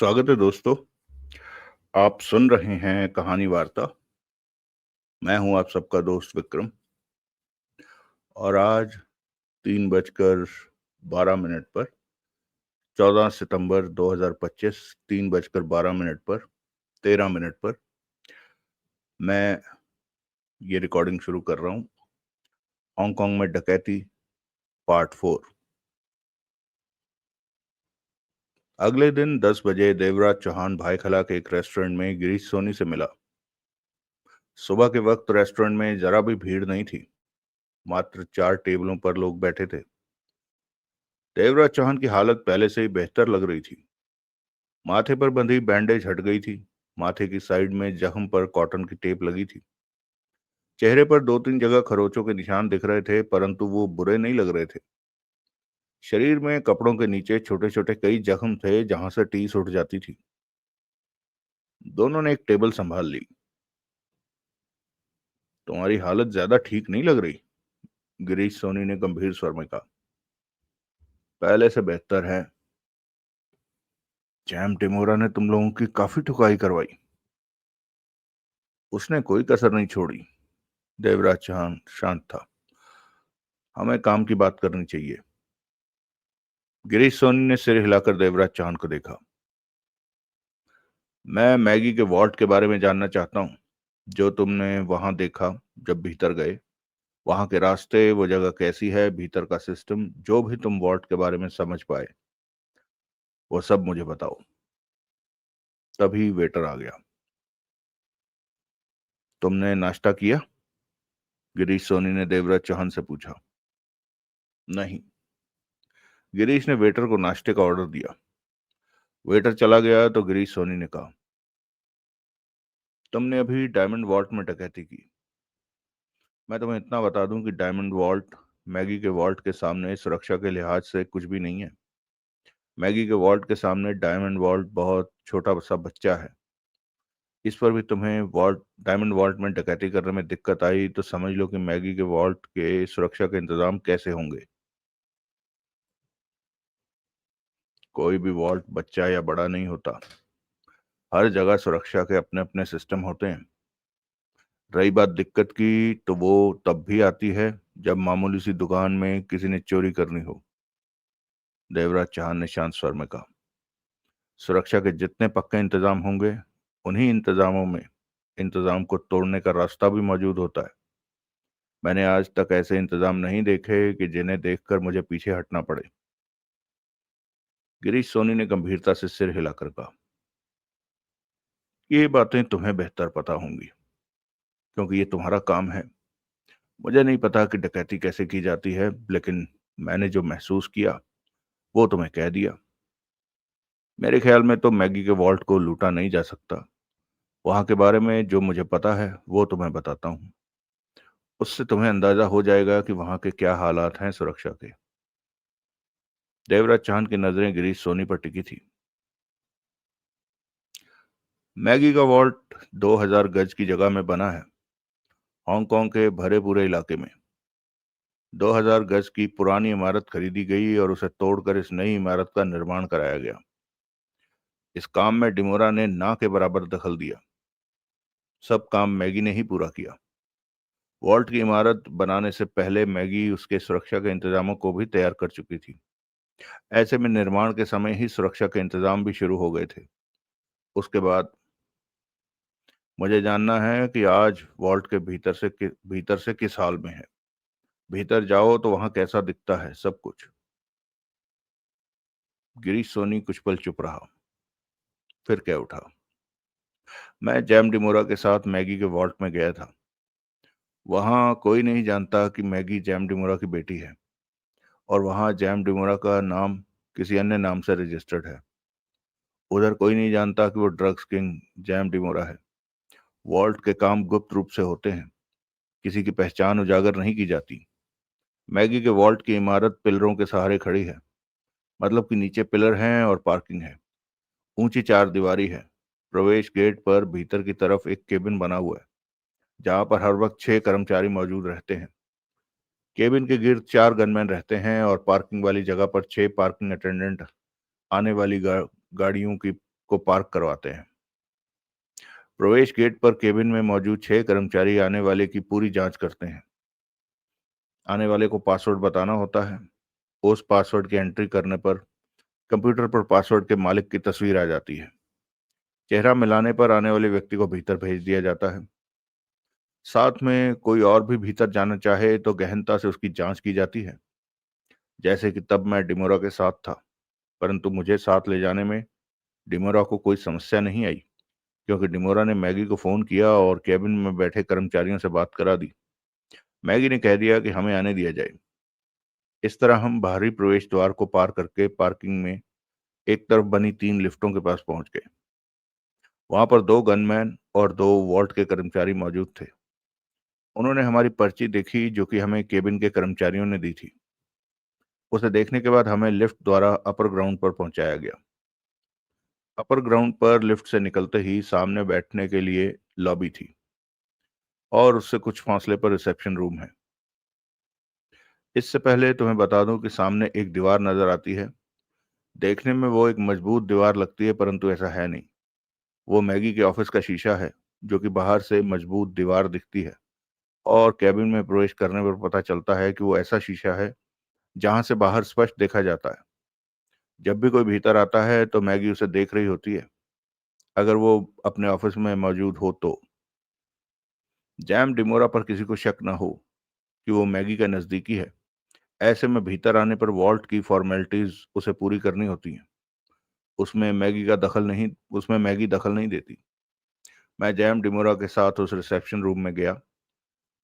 स्वागत है दोस्तों। आप सुन रहे हैं कहानी वार्ता। मैं हूं आप सबका दोस्त विक्रम। और आज 3:12 पर 14 सितंबर 2025 3:12 पर 13 पर मैं ये रिकॉर्डिंग शुरू कर रहा हूं। हांगकांग में डकैती पार्ट 4। अगले दिन 10 बजे देवराज चौहान भाईखला के एक रेस्टोरेंट में गिरीश सोनी से मिला। सुबह के वक्त रेस्टोरेंट में जरा भी भीड़ नहीं थी। मात्र 4 टेबलों पर लोग बैठे थे। देवराज चौहान की हालत पहले से ही बेहतर लग रही थी। माथे पर बंधी बैंडेज हट गई थी। माथे की साइड में जख्म पर कॉटन की टेप लगी थी। चेहरे पर 2-3 जगह खरोचों के निशान दिख रहे थे, परंतु वो बुरे नहीं लग रहे थे। शरीर में कपड़ों के नीचे छोटे छोटे कई जख्म थे, जहां से टीस उठ जाती थी। दोनों ने एक टेबल संभाल ली। तुम्हारी हालत ज्यादा ठीक नहीं लग रही, गिरीश सोनी ने गंभीर स्वर में कहा। पहले से बेहतर है। जैम टिमोरा ने तुम लोगों की काफी ठुकाई करवाई। उसने कोई कसर नहीं छोड़ी। देवराज चौहान शांत था। हमें काम की बात करनी चाहिए। गिरीश सोनी ने सिर हिलाकर देवराज चौहान को देखा। मैं मैगी के वॉल्ट के बारे में जानना चाहता हूँ, जो तुमने वहां देखा जब भीतर गए। वहां के रास्ते, वो जगह कैसी है, भीतर का सिस्टम, जो भी तुम वॉल्ट के बारे में समझ पाए, वो सब मुझे बताओ। तभी वेटर आ गया। तुमने नाश्ता किया? गिरीश सोनी ने देवराज चौहान से पूछा। नहीं। गिरीश ने वेटर को नाश्ते का ऑर्डर दिया। वेटर चला गया तो गिरीश सोनी ने कहा, तुमने अभी डायमंड वॉल्ट में डकैती की। मैं तुम्हें इतना बता दूं कि डायमंड वॉल्ट मैगी के वॉल्ट के सामने सुरक्षा के लिहाज से कुछ भी नहीं है। मैगी के वॉल्ट के सामने डायमंड वॉल्ट बहुत छोटा सा बच्चा है। इस पर भी तुम्हें वॉल्ट डायमंड वॉल्ट में डकैती करने में दिक्कत आई तो समझ लो कि मैगी के वॉल्ट के सुरक्षा के इंतजाम कैसे होंगे। कोई भी वॉल्ट बच्चा या बड़ा नहीं होता। हर जगह सुरक्षा के अपने अपने सिस्टम होते हैं। रही बात दिक्कत की, तो वो तब भी आती है जब मामूली सी दुकान में किसी ने चोरी करनी हो। देवराज चौहान ने शांत स्वर में कहा। सुरक्षा के जितने पक्के इंतजाम होंगे, उन्हीं इंतजामों में इंतजाम को तोड़ने का रास्ता भी मौजूद होता है। मैंने आज तक ऐसे इंतजाम नहीं देखे कि जिन्हें देखकर मुझे पीछे हटना पड़े। गिरीश सोनी ने गंभीरता से सिर हिलाकर कहा। ये बातें तुम्हें बेहतर पता होंगी, क्योंकि ये तुम्हारा काम है। मुझे नहीं पता कि डकैती कैसे की जाती है, लेकिन मैंने जो महसूस किया वो तुम्हें कह दिया। मेरे ख्याल में तो मैगी के वॉल्ट को लूटा नहीं जा सकता। वहां के बारे में जो मुझे पता है वो तुम्हें बताता हूँ। उससे तुम्हें अंदाजा हो जाएगा कि वहां के क्या हालात हैं सुरक्षा के। देवराज चांद की नजरें गिरीश सोनी पर टिकी थी। मैगी का वॉल्ट 2000 गज की जगह में बना है, हांगकांग के भरे पूरे इलाके में। 2000 गज की पुरानी इमारत खरीदी गई और उसे तोड़कर इस नई इमारत का निर्माण कराया गया। इस काम में डिमोरा ने ना के बराबर दखल दिया। सब काम मैगी ने ही पूरा किया। वॉल्ट की इमारत बनाने से पहले मैगी उसके सुरक्षा के इंतजामों को भी तैयार कर चुकी थी। ऐसे में निर्माण के समय ही सुरक्षा के इंतजाम भी शुरू हो गए थे। उसके बाद मुझे जानना है कि आज वॉल्ट के भीतर से किस हाल में है। भीतर जाओ तो वहां कैसा दिखता है सब कुछ। गिरीश सोनी कुछ पल चुप रहा, फिर कह उठा। मैं जैम डिमोरा के साथ मैगी के वॉल्ट में गया था। वहां कोई नहीं जानता कि मैगी जैम डिमोरा की बेटी है, और वहां जैम डिमोरा का नाम किसी अन्य नाम से रजिस्टर्ड है। उधर कोई नहीं जानता कि वो ड्रग्स किंग जैम डिमोरा है। वॉल्ट के काम गुप्त रूप से होते हैं। किसी की पहचान उजागर नहीं की जाती। मैगी के वॉल्ट की इमारत पिलरों के सहारे खड़ी है, मतलब कि नीचे पिलर हैं और पार्किंग है। ऊंची 4 दीवारी है। प्रवेश गेट पर भीतर की तरफ एक केबिन बना हुआ है, जहां पर हर वक्त 6 कर्मचारी मौजूद रहते हैं। केबिन के गिर्द 4 गनमैन रहते हैं और पार्किंग वाली जगह पर 6 पार्किंग अटेंडेंट आने वाली गाड़ियों की को पार्क करवाते हैं। प्रवेश गेट पर केबिन में मौजूद 6 कर्मचारी आने वाले की पूरी जांच करते हैं। आने वाले को पासवर्ड बताना होता है। उस पासवर्ड की एंट्री करने पर कंप्यूटर पर पासवर्ड के मालिक की तस्वीर आ जाती है। चेहरा मिलाने पर आने वाले व्यक्ति को भीतर भेज दिया जाता है। साथ में कोई और भी भीतर जाना चाहे तो गहनता से उसकी जांच की जाती है। जैसे कि तब मैं डिमोरा के साथ था, परंतु मुझे साथ ले जाने में डिमोरा को कोई समस्या नहीं आई, क्योंकि डिमोरा ने मैगी को फोन किया और केबिन में बैठे कर्मचारियों से बात करा दी। मैगी ने कह दिया कि हमें आने दिया जाए। इस तरह हम बाहरी प्रवेश द्वार को पार करके पार्किंग में एक तरफ बनी 3 लिफ्टों के पास पहुंच गए। वहां पर 2 गनमैन और 2 वॉल्ट के कर्मचारी मौजूद थे। उन्होंने हमारी पर्ची देखी, जो कि हमें केबिन के कर्मचारियों ने दी थी। उसे देखने के बाद हमें लिफ्ट द्वारा अपर ग्राउंड पर पहुंचाया गया। अपर ग्राउंड पर लिफ्ट से निकलते ही सामने बैठने के लिए लॉबी थी और उससे कुछ फासले पर रिसेप्शन रूम है। इससे पहले तुम्हें बता दूं कि सामने एक दीवार नजर आती है। देखने में वो एक मजबूत दीवार लगती है, परंतु ऐसा है नहीं। वो मैगी के ऑफिस का शीशा है, जो कि बाहर से मजबूत दीवार दिखती है और कैबिन में प्रवेश करने पर पता चलता है कि वो ऐसा शीशा है जहां से बाहर स्पष्ट देखा जाता है। जब भी कोई भीतर आता है तो मैगी उसे देख रही होती है, अगर वो अपने ऑफिस में मौजूद हो तो। जैम डिमोरा पर किसी को शक न हो कि वो मैगी का नजदीकी है, ऐसे में भीतर आने पर वॉल्ट की फॉर्मेलिटीज उसे पूरी करनी होती हैं। उसमें मैगी दखल नहीं देती। मैं जैम डिमोरा के साथ उस रिसेप्शन रूम में गया।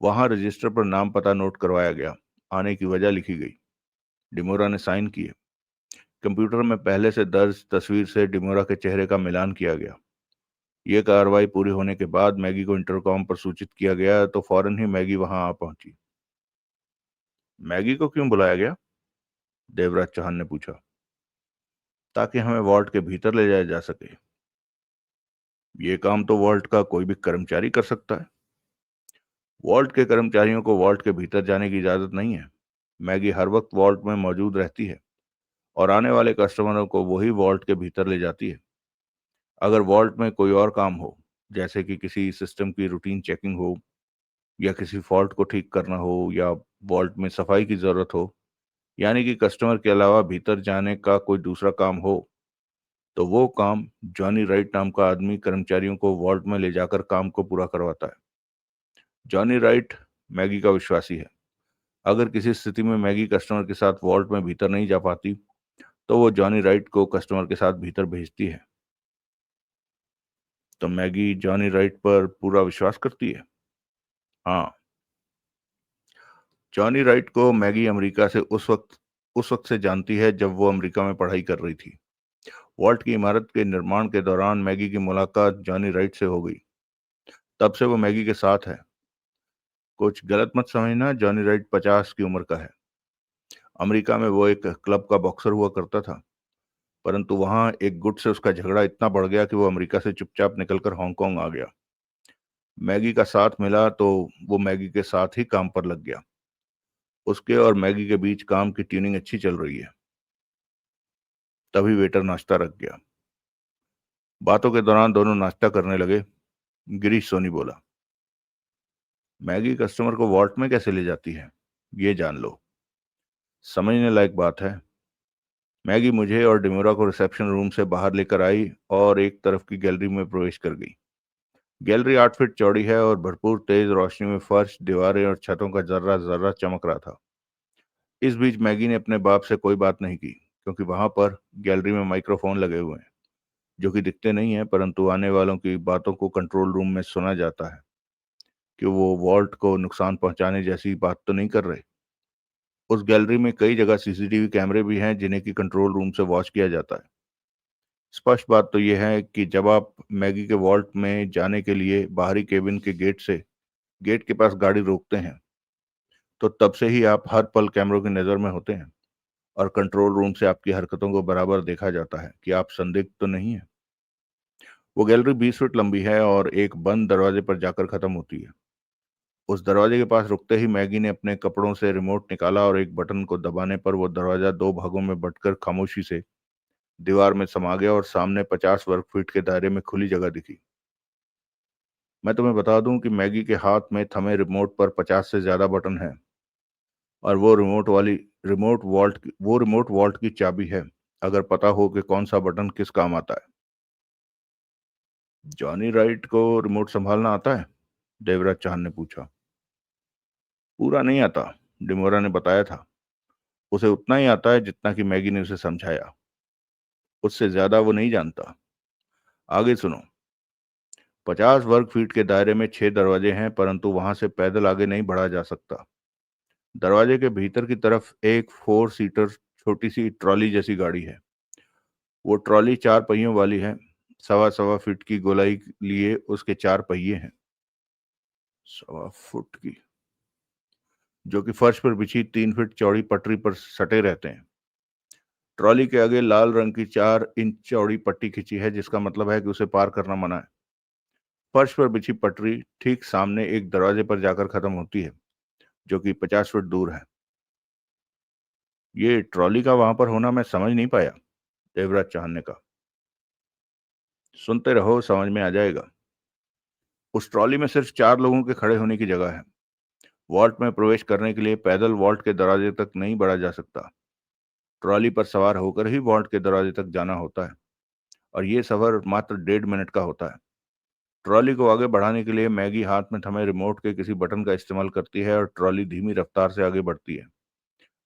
वहां रजिस्टर पर नाम पता नोट करवाया गया। आने की वजह लिखी गई। डिमोरा ने साइन किए। कंप्यूटर में पहले से दर्ज तस्वीर से डिमोरा के चेहरे का मिलान किया गया। यह कार्रवाई पूरी होने के बाद मैगी को इंटरकॉम पर सूचित किया गया तो फौरन ही मैगी वहां आ पहुंची। मैगी को क्यों बुलाया गया? देवराज चौहान ने पूछा। ताकि हमें वॉल्ट के भीतर ले जाया जा सके। ये काम तो वॉल्ट का कोई भी कर्मचारी कर सकता है। वॉल्ट के कर्मचारियों को वॉल्ट के भीतर जाने की इजाजत नहीं है। मैगी हर वक्त वॉल्ट में मौजूद रहती है और आने वाले कस्टमरों को वही वॉल्ट के भीतर ले जाती है। अगर वॉल्ट में कोई और काम हो, जैसे कि किसी सिस्टम की रूटीन चेकिंग हो या किसी फॉल्ट को ठीक करना हो या वॉल्ट में सफाई की जरूरत हो, यानी कि कस्टमर के अलावा भीतर जाने का कोई दूसरा काम हो, तो वो काम जॉनी राइट नाम का आदमी कर्मचारियों को वॉल्ट में ले जाकर काम को पूरा करवाता है। जॉनी राइट मैगी का विश्वासी है। अगर किसी स्थिति में मैगी कस्टमर के साथ वॉल्ट में भीतर नहीं जा पाती, तो वो जॉनी राइट को कस्टमर के साथ भीतर भेजती है। तो मैगी जॉनी राइट पर पूरा विश्वास करती है। हाँ, जॉनी राइट को मैगी अमेरिका से उस वक्त से जानती है जब वो अमेरिका में पढ़ाई कर रही थी। वॉल्ट की इमारत के निर्माण के दौरान मैगी की मुलाकात जॉनी राइट से हो गई। तब से वो मैगी के साथ है। कुछ गलत मत समझना, जॉनी राइट 50 की उम्र का है। अमेरिका में वो एक क्लब का बॉक्सर हुआ करता था, परंतु वहां एक गुट से उसका झगड़ा इतना बढ़ गया कि वो अमेरिका से चुपचाप निकलकर हांगकांग आ गया। मैगी का साथ मिला तो वो मैगी के साथ ही काम पर लग गया। उसके और मैगी के बीच काम की ट्यूनिंग अच्छी चल रही है। तभी वेटर नाश्ता रख गया। बातों के दौरान दोनों नाश्ता करने लगे। गिरीश सोनी बोला, मैगी कस्टमर को वॉल्ट में कैसे ले जाती है, ये जान लो। समझने लायक बात है। मैगी मुझे और डिमोरा को रिसेप्शन रूम से बाहर लेकर आई और एक तरफ की गैलरी में प्रवेश कर गई। गैलरी 8 फीट चौड़ी है और भरपूर तेज रोशनी में फर्श, दीवारें और छतों का जर्रा जर्रा चमक रहा था। इस बीच मैगी ने अपने बाप से कोई बात नहीं की, क्योंकि वहां पर गैलरी में माइक्रोफोन लगे हुए हैं, जो कि दिखते नहीं है, परंतु आने वालों की बातों को कंट्रोल रूम में सुना जाता है कि वो वॉल्ट को नुकसान पहुंचाने जैसी बात तो नहीं कर रहे। उस गैलरी में कई जगह सीसीटीवी कैमरे भी हैं, जिन्हें की कंट्रोल रूम से वॉच किया जाता है। स्पष्ट बात तो यह है कि जब आप मैगी के वॉल्ट में जाने के लिए बाहरी केबिन के गेट के पास गाड़ी रोकते हैं, तो तब से ही आप हर पल कैमरों की नज़र में होते हैं और कंट्रोल रूम से आपकी हरकतों को बराबर देखा जाता है कि आप संदिग्ध तो नहीं है। वो गैलरी 20 फीट लंबी है और एक बंद दरवाजे पर जाकर खत्म होती है। उस दरवाजे के पास रुकते ही मैगी ने अपने कपड़ों से रिमोट निकाला और एक बटन को दबाने पर वो दरवाजा 2 भागों में बंटकर खामोशी से दीवार में समा गया और सामने 50 वर्ग फीट के दायरे में खुली जगह दिखी। मैं तुम्हें बता दूं कि मैगी के हाथ में थमे रिमोट पर 50 से ज्यादा बटन हैं और वो रिमोट वॉल्ट की चाबी है, अगर पता हो कि कौन सा बटन किस काम आता है। जॉनी राइट को रिमोट संभालना आता है? देवराज चांद ने पूछा। पूरा नहीं आता, डिमोरा ने बताया था। उसे उतना ही आता है जितना कि मैगी ने उसे समझाया। उससे ज्यादा वो नहीं जानता। आगे सुनो। 50 वर्ग फीट के दायरे में 6 दरवाजे हैं, परंतु वहां से पैदल आगे नहीं बढ़ा जा सकता। दरवाजे के भीतर की तरफ एक 4 सीटर छोटी सी ट्रॉली जैसी गाड़ी है। वो ट्रॉली 4 पहियों वाली है। 1.25 फीट की गोलाई लिए उसके 4 पहिए हैं। 1.25 फुट की, जो कि फर्श पर बिछी 3 फीट चौड़ी पटरी पर सटे रहते हैं। ट्रॉली के आगे लाल रंग की 4 इंच चौड़ी पट्टी खिंची है, जिसका मतलब है कि उसे पार करना मना है। फर्श पर बिछी पटरी ठीक सामने एक दरवाजे पर जाकर खत्म होती है, जो कि 50 फीट दूर है। ये ट्रॉली का वहां पर होना मैं समझ नहीं पाया, देवराज चाहन ने कहा। सुनते रहो, समझ में आ जाएगा। उस ट्रॉली में सिर्फ 4 लोगों के खड़े होने की जगह है। वॉल्ट में प्रवेश करने के लिए पैदल वॉल्ट के दरवाजे तक नहीं बढ़ा जा सकता। ट्रॉली पर सवार होकर ही वॉल्ट के दरवाजे तक जाना होता है, और ये सफर मात्र 1.5 मिनट का होता है। ट्रॉली को आगे बढ़ाने के लिए मैगी हाथ में थमे रिमोट के किसी बटन का इस्तेमाल करती है और ट्रॉली धीमी रफ्तार से आगे बढ़ती है।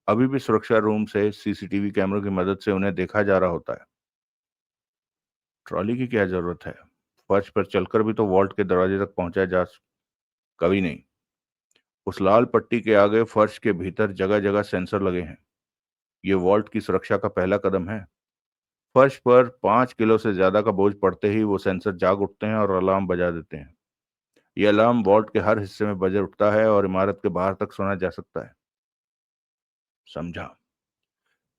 अभी भी सुरक्षा रूम से सीसीटीवी कैमरों की मदद से उन्हें देखा जा रहा होता है। ट्रॉली की क्या जरूरत है? फर्श पर चलकर भी तो वॉल्ट के दरवाजे तक पहुंचा जा। कभी नहीं। उस लाल पट्टी के आगे फर्श के भीतर जगह जगह सेंसर लगे हैं। ये वॉल्ट की सुरक्षा का पहला कदम है। फर्श पर 5 किलो से ज्यादा का बोझ पड़ते ही वो सेंसर जाग उठते हैं और अलार्म बजा देते हैं। ये अलार्म वॉल्ट के हर हिस्से में बज उठता है और इमारत के बाहर तक सुना जा सकता है। समझा।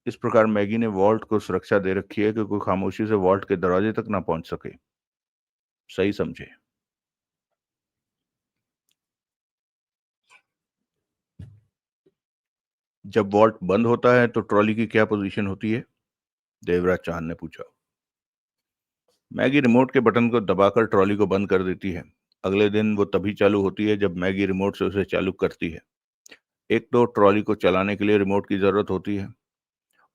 इस प्रकार मैगी ने वॉल्ट को सुरक्षा दे रखी है कि कोई खामोशी से वॉल्ट के दरवाजे तक ना पहुंच सके। सही समझे। जब वॉल्ट बंद होता है तो ट्रॉली की क्या पोजीशन होती है? देवराज चांद ने पूछा। मैगी रिमोट के बटन को दबाकर ट्रॉली को बंद कर देती है। अगले दिन वो तभी चालू होती है जब मैगी रिमोट से उसे चालू करती है। एक तो ट्रॉली को चलाने के लिए रिमोट की जरूरत होती है,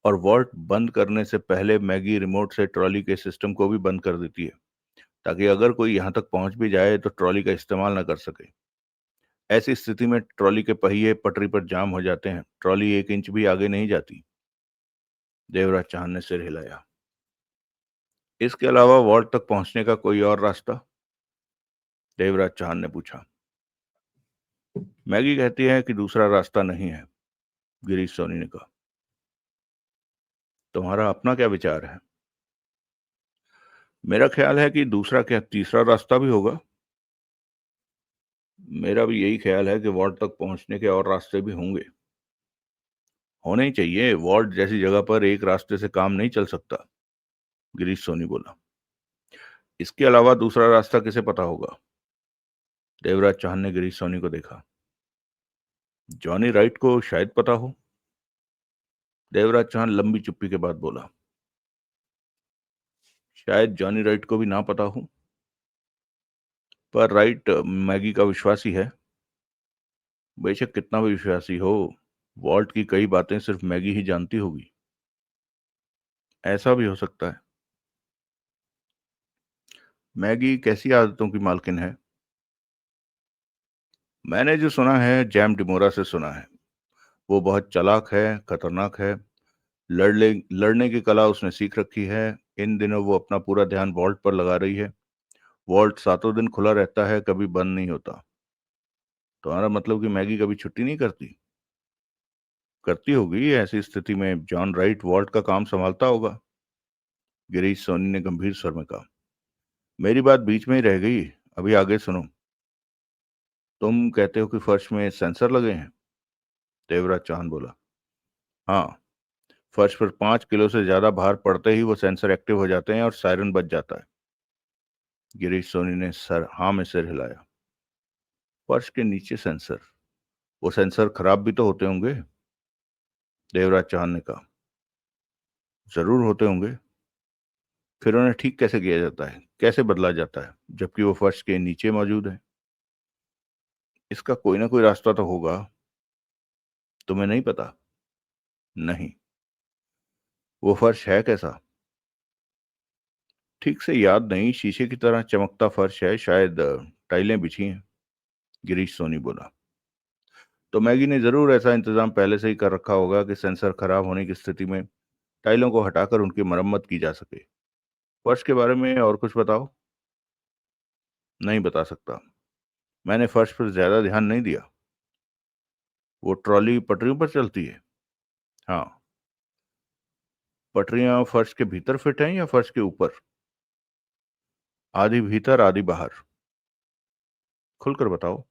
और वॉल्ट बंद करने से पहले मैगी रिमोट से ट्रॉली के सिस्टम को भी बंद कर देती है, ताकि अगर कोई यहां तक पहुंच भी जाए तो ट्रॉली का इस्तेमाल न कर सके। ऐसी स्थिति में ट्रॉली के पहिए पटरी पर जाम हो जाते हैं। ट्रॉली 1 इंच भी आगे नहीं जाती। देवराज चांद ने सिर हिलाया। इसके अलावा वॉल्ट तक पहुंचने का कोई और रास्ता? देवराज चांद ने पूछा। मैगी कहती है कि दूसरा रास्ता नहीं है, गिरीश सोनी ने कहा। तुम्हारा अपना क्या विचार है? मेरा ख्याल है कि दूसरा क्या तीसरा रास्ता भी होगा। मेरा भी यही ख्याल है कि वॉल्ट तक पहुंचने के और रास्ते भी होंगे। होने ही चाहिए। वॉल्ट जैसी जगह पर एक रास्ते से काम नहीं चल सकता, गिरीश सोनी बोला। इसके अलावा दूसरा रास्ता किसे पता होगा? देवराज चौहान ने गिरीश सोनी को देखा। जॉनी राइट को शायद पता हो। देवराज चौहान लंबी चुप्पी के बाद बोला। शायद जॉनी राइट को भी ना पता हो, पर राइट मैगी का विश्वासी है। बेशक कितना भी विश्वासी हो, वॉल्ट की कई बातें सिर्फ मैगी ही जानती होगी। ऐसा भी हो सकता है। मैगी कैसी आदतों की मालकिन है? मैंने जो सुना है जैम डिमोरा से सुना है। वो बहुत चालाक है, खतरनाक है। लड़ने की कला उसने सीख रखी है। इन दिनों वो अपना पूरा ध्यान वॉल्ट पर लगा रही है। वॉल्ट सातों दिन खुला रहता है, कभी बंद नहीं होता। तुम्हारा मतलब कि मैगी कभी छुट्टी नहीं करती? करती होगी। ऐसी स्थिति में जॉन राइट वॉल्ट का काम संभालता होगा, गिरीश सोनी ने गंभीर स्वर में कहा। मेरी बात बीच में ही रह गई, अभी आगे सुनो। तुम कहते हो कि फर्श में सेंसर लगे हैं? देवराज चौहान बोला। हाँ। फर्श पर 5 किलो से ज्यादा भार पड़ते ही वो सेंसर एक्टिव हो जाते हैं और सायरन बज जाता है। गिरीश सोनी ने सर हाँ में सिर हिलाया। फर्श के नीचे सेंसर? वो सेंसर खराब भी तो होते होंगे, देवराज चौहान ने कहा। जरूर होते होंगे। फिर उन्हें ठीक कैसे किया जाता है, कैसे बदला जाता है, जबकि वो फर्श के नीचे मौजूद है? इसका कोई ना कोई रास्ता तो होगा। तुम्हें नहीं पता? नहीं। वो फर्श है कैसा? ठीक से याद नहीं, शीशे की तरह चमकता फर्श है, शायद टाइलें बिछी हैं। गिरीश सोनी बोला। तो मैगी ने जरूर ऐसा इंतजाम पहले से ही कर रखा होगा कि सेंसर खराब होने की स्थिति में टाइलों को हटाकर उनकी मरम्मत की जा सके। फर्श के बारे में और कुछ बताओ। नहीं बता सकता, मैंने फर्श पर ज्यादा ध्यान नहीं दिया। वो ट्रॉली पटरियों पर चलती है? हाँ। पटरियां फर्श के भीतर फिट हैं या फर्श के ऊपर? आधी भीतर आधी बाहर। खुलकर बताओ।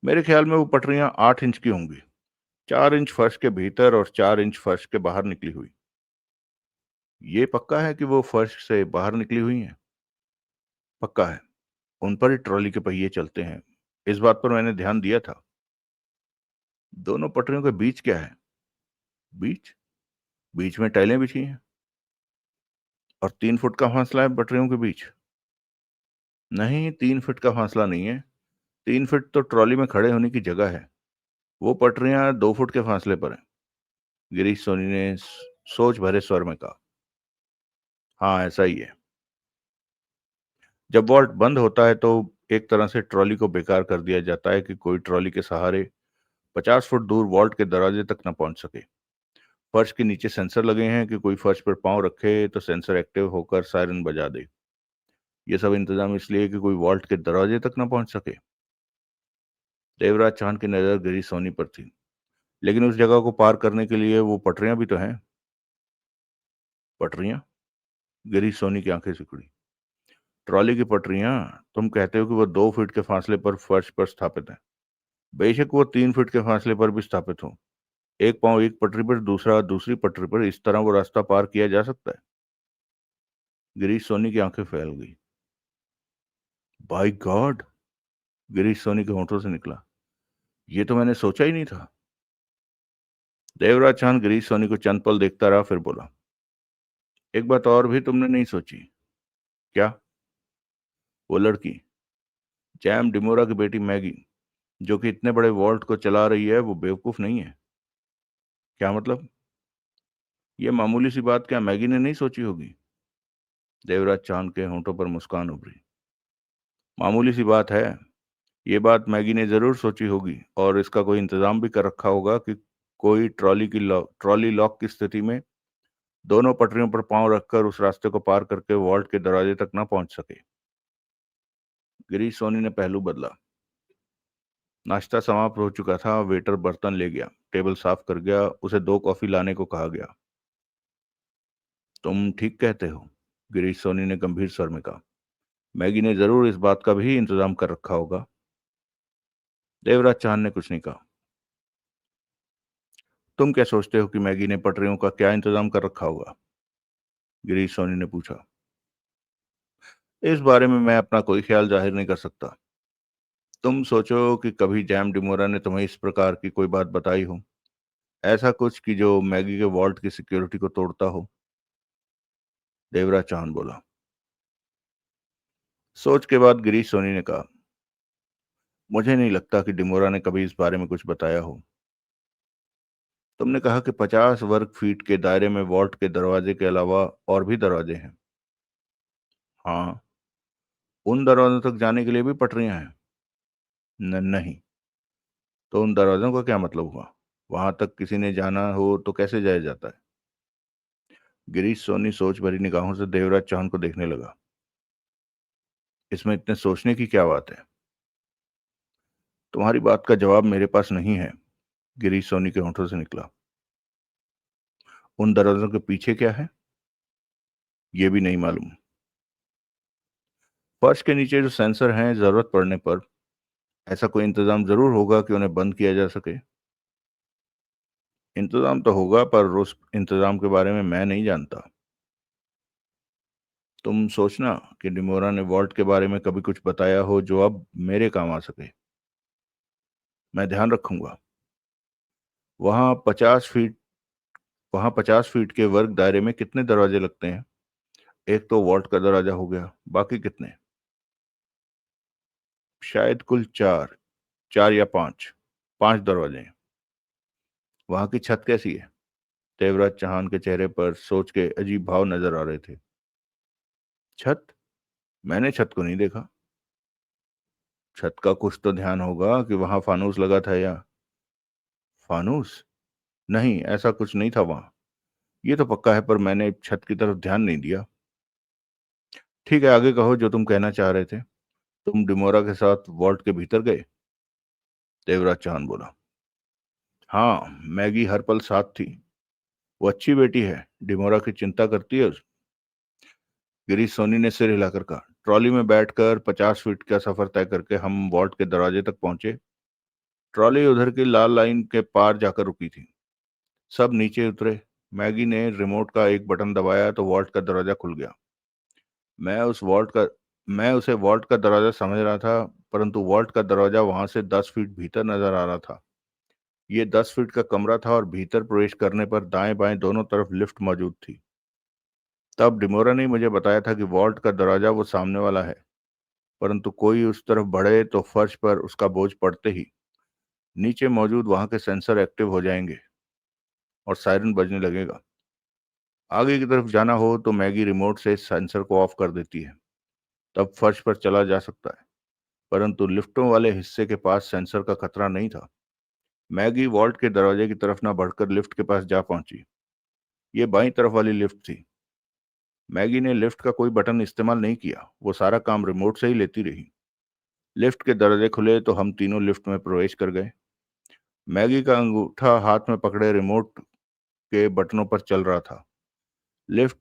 मेरे ख्याल में वो पटरियां 8 इंच की होंगी। 4 इंच फर्श के भीतर और 4 इंच फर्श के बाहर निकली हुई। ये पक्का है कि वो फर्श से बाहर निकली हुई हैं? पक्का है, उन पर ही ट्रॉली के पहिए चलते हैं। इस बात पर मैंने ध्यान दिया था। दोनों पटरियों के बीच क्या है? बीच? बीच में टाइलें बिछी हैं। और 3 फुट का फासला है पटरियों के बीच? नहीं, 3 फुट का फासला नहीं है। 3 फुट तो ट्रॉली में खड़े होने की जगह है। वो पटरियां 2 फुट के फासले पर हैं। गिरीश सोनी ने सोच भरे स्वर में कहा। हाँ, ऐसा ही है। जब वॉल्ट बंद होता है तो एक तरह से ट्रॉली को बेकार कर दिया जाता है कि कोई ट्रॉली के सहारे 50 फुट दूर वॉल्ट के दरवाजे तक न पहुंच सके। फर्श के नीचे सेंसर लगे हैं कि कोई फर्श पर पांव रखे तो सेंसर एक्टिव होकर सायरन बजा दे। ये सब इंतजाम इसलिए कि कोई वॉल्ट के दरवाजे तक न पहुंच सके। देवराज चांद की नजर गिरी सोनी पर थी। लेकिन उस जगह को पार करने के लिए वो पटरियां भी तो हैं। पटरियां? गिरी सोनी की आंखें सिकुड़ी। ट्रॉली की पटरियां? तुम कहते हो कि वो 2 फीट के फासले पर फर्श पर स्थापित है। बेशक वो 3 फीट के फासले पर भी स्थापित हो। एक पांव एक पटरी पर, दूसरा दूसरी पटरी पर, इस तरह वो रास्ता पार किया जा सकता है। गिरीश सोनी की आंखें फैल गई। Bye God! गिरीश सोनी के होंठों से निकला। ये तो मैंने सोचा ही नहीं था। देवराज चांद गिरीश सोनी को चंद पल देखता रहा, फिर बोला। एक बात और भी तुमने नहीं सोची? क्या? वो लड़की, जैम डिमोरा की बेटी मैगी, जो कि इतने बड़े वॉल्ट को चला रही है, वो बेवकूफ नहीं है? क्या मतलब? ये मामूली सी बात क्या मैगी ने नहीं सोची होगी? देवराज चांद के होंठों पर मुस्कान उभरी। मामूली सी बात है। ये बात मैगी ने जरूर सोची होगी और इसका कोई इंतजाम भी कर रखा होगा कि कोई ट्रॉली लॉक की स्थिति में दोनों पटरियों पर पांव रखकर उस रास्ते को पार करके वॉल्ट के दरवाजे तक न पहुंच सके। गिरीश सोनी ने पहलू बदला। नाश्ता समाप्त हो चुका था। वेटर बर्तन ले गया, टेबल साफ कर गया, उसे 2 कॉफी लाने को कहा गया। तुम ठीक कहते हो, गिरीश सोनी ने गंभीर स्वर में कहा। मैगी ने जरूर इस बात का भी इंतजाम कर रखा होगा। देवराज चांद ने कुछ नहीं कहा। तुम क्या सोचते हो कि मैगी ने पटरियों का क्या इंतजाम कर रखा होगा? गिरीश सोनी ने पूछा। इस बारे में मैं अपना कोई ख्याल जाहिर नहीं कर सकता। तुम सोचो कि कभी जैम डिमोरा ने तुम्हें इस प्रकार की कोई बात बताई हो, ऐसा कुछ कि जो मैगी के वॉल्ट की सिक्योरिटी को तोड़ता हो? देवराज चांद बोला। सोच के बाद गिरीश सोनी ने कहा, मुझे नहीं लगता कि डिमोरा ने कभी इस बारे में कुछ बताया हो। तुमने कहा कि 50 वर्ग फीट के दायरे में वॉल्ट के दरवाजे के अलावा और भी दरवाजे हैं। हाँ। उन दरवाजों तक जाने के लिए भी पटरियां हैं? नहीं। तो उन दरवाजों का क्या मतलब हुआ? वहां तक किसी ने जाना हो तो कैसे जाया जाता है? गिरीश सोनी सोच भरी निगाहों से देवराज चांद को देखने लगा। इसमें इतने सोचने की क्या बात है? तुम्हारी बात का जवाब मेरे पास नहीं है, गिरीश सोनी के होंठों से निकला। उन दरवाजों के पीछे क्या है? ये भी नहीं मालूम। फर्श के नीचे जो सेंसर हैं, जरूरत पड़ने पर ऐसा कोई इंतजाम जरूर होगा कि उन्हें बंद किया जा सके। इंतजाम तो होगा, पर उस इंतजाम के बारे में मैं नहीं जानता। तुम सोचना कि डिमोरा ने वॉल्ट के बारे में कभी कुछ बताया हो जो अब मेरे काम आ सके। मैं ध्यान रखूंगा। वहां 50 फीट वहां 50 फीट के वर्ग दायरे में कितने दरवाजे लगते हैं? एक तो वॉल्ट का दरवाजा हो गया, बाकी कितने? शायद कुल 4, 4 या 5, 5 दरवाजे हैं। वहां की छत कैसी है? देवराज चौहान के चेहरे पर सोच के अजीब भाव नजर आ रहे थे। छत? मैंने छत को नहीं देखा। छत का कुछ तो ध्यान होगा कि वहां फानूस लगा था या? फानूस? नहीं, ऐसा कुछ नहीं था वहां। ये तो पक्का है, पर मैंने छत की तरफ ध्यान नहीं दिया। ठीक है, आगे कहो जो तुम कहना चाह रहे थे। तुम डिमोरा के साथ वॉल्ट के भीतर गए? देवराज चौहान बोला। हाँ, मैगी हर पल साथ थी। वो अच्छी बेटी है, डिमोरा की चिंता करती है। गिरीश सोनी ने सिर हिलाकर कहा। ट्रॉली में बैठकर 50 फीट का सफर तय करके हम वॉल्ट के दरवाजे तक पहुंचे। ट्रॉली उधर की लाल लाइन के पार जाकर रुकी थी। सब नीचे उतरे। मैगी ने रिमोट का एक बटन दबाया तो वॉल्ट का दरवाजा खुल गया। मैं उस वॉल्ट का मैं उसे वॉल्ट का दरवाजा समझ रहा था, परंतु वॉल्ट का दरवाजा वहां से 10 फीट भीतर नजर आ रहा था। ये 10 फीट का कमरा था और भीतर प्रवेश करने पर दाएं बाएं दोनों तरफ लिफ्ट मौजूद थी। तब डिमोरा ने मुझे बताया था कि वॉल्ट का दरवाजा वो सामने वाला है, परंतु कोई उस तरफ बढ़े तो फर्श पर उसका बोझ पड़ते ही नीचे मौजूद वहां के सेंसर एक्टिव हो जाएंगे और सायरन बजने लगेगा। आगे की तरफ जाना हो तो मैगी रिमोट से सेंसर को ऑफ कर देती है, तब फर्श पर चला जा सकता है। परंतु लिफ्टों वाले हिस्से के पास सेंसर का खतरा नहीं था। मैगी वॉल्ट के दरवाजे की तरफ न बढ़कर लिफ्ट के पास जा पहुंची। ये बाईं तरफ वाली लिफ्ट थी। मैगी ने लिफ्ट का कोई बटन इस्तेमाल नहीं किया, वो सारा काम रिमोट से ही लेती रही। लिफ्ट के दरवाजे खुले तो हम तीनों लिफ्ट में प्रवेश कर गए। मैगी का अंगूठा हाथ में पकड़े रिमोट के बटनों पर चल रहा था। लिफ्ट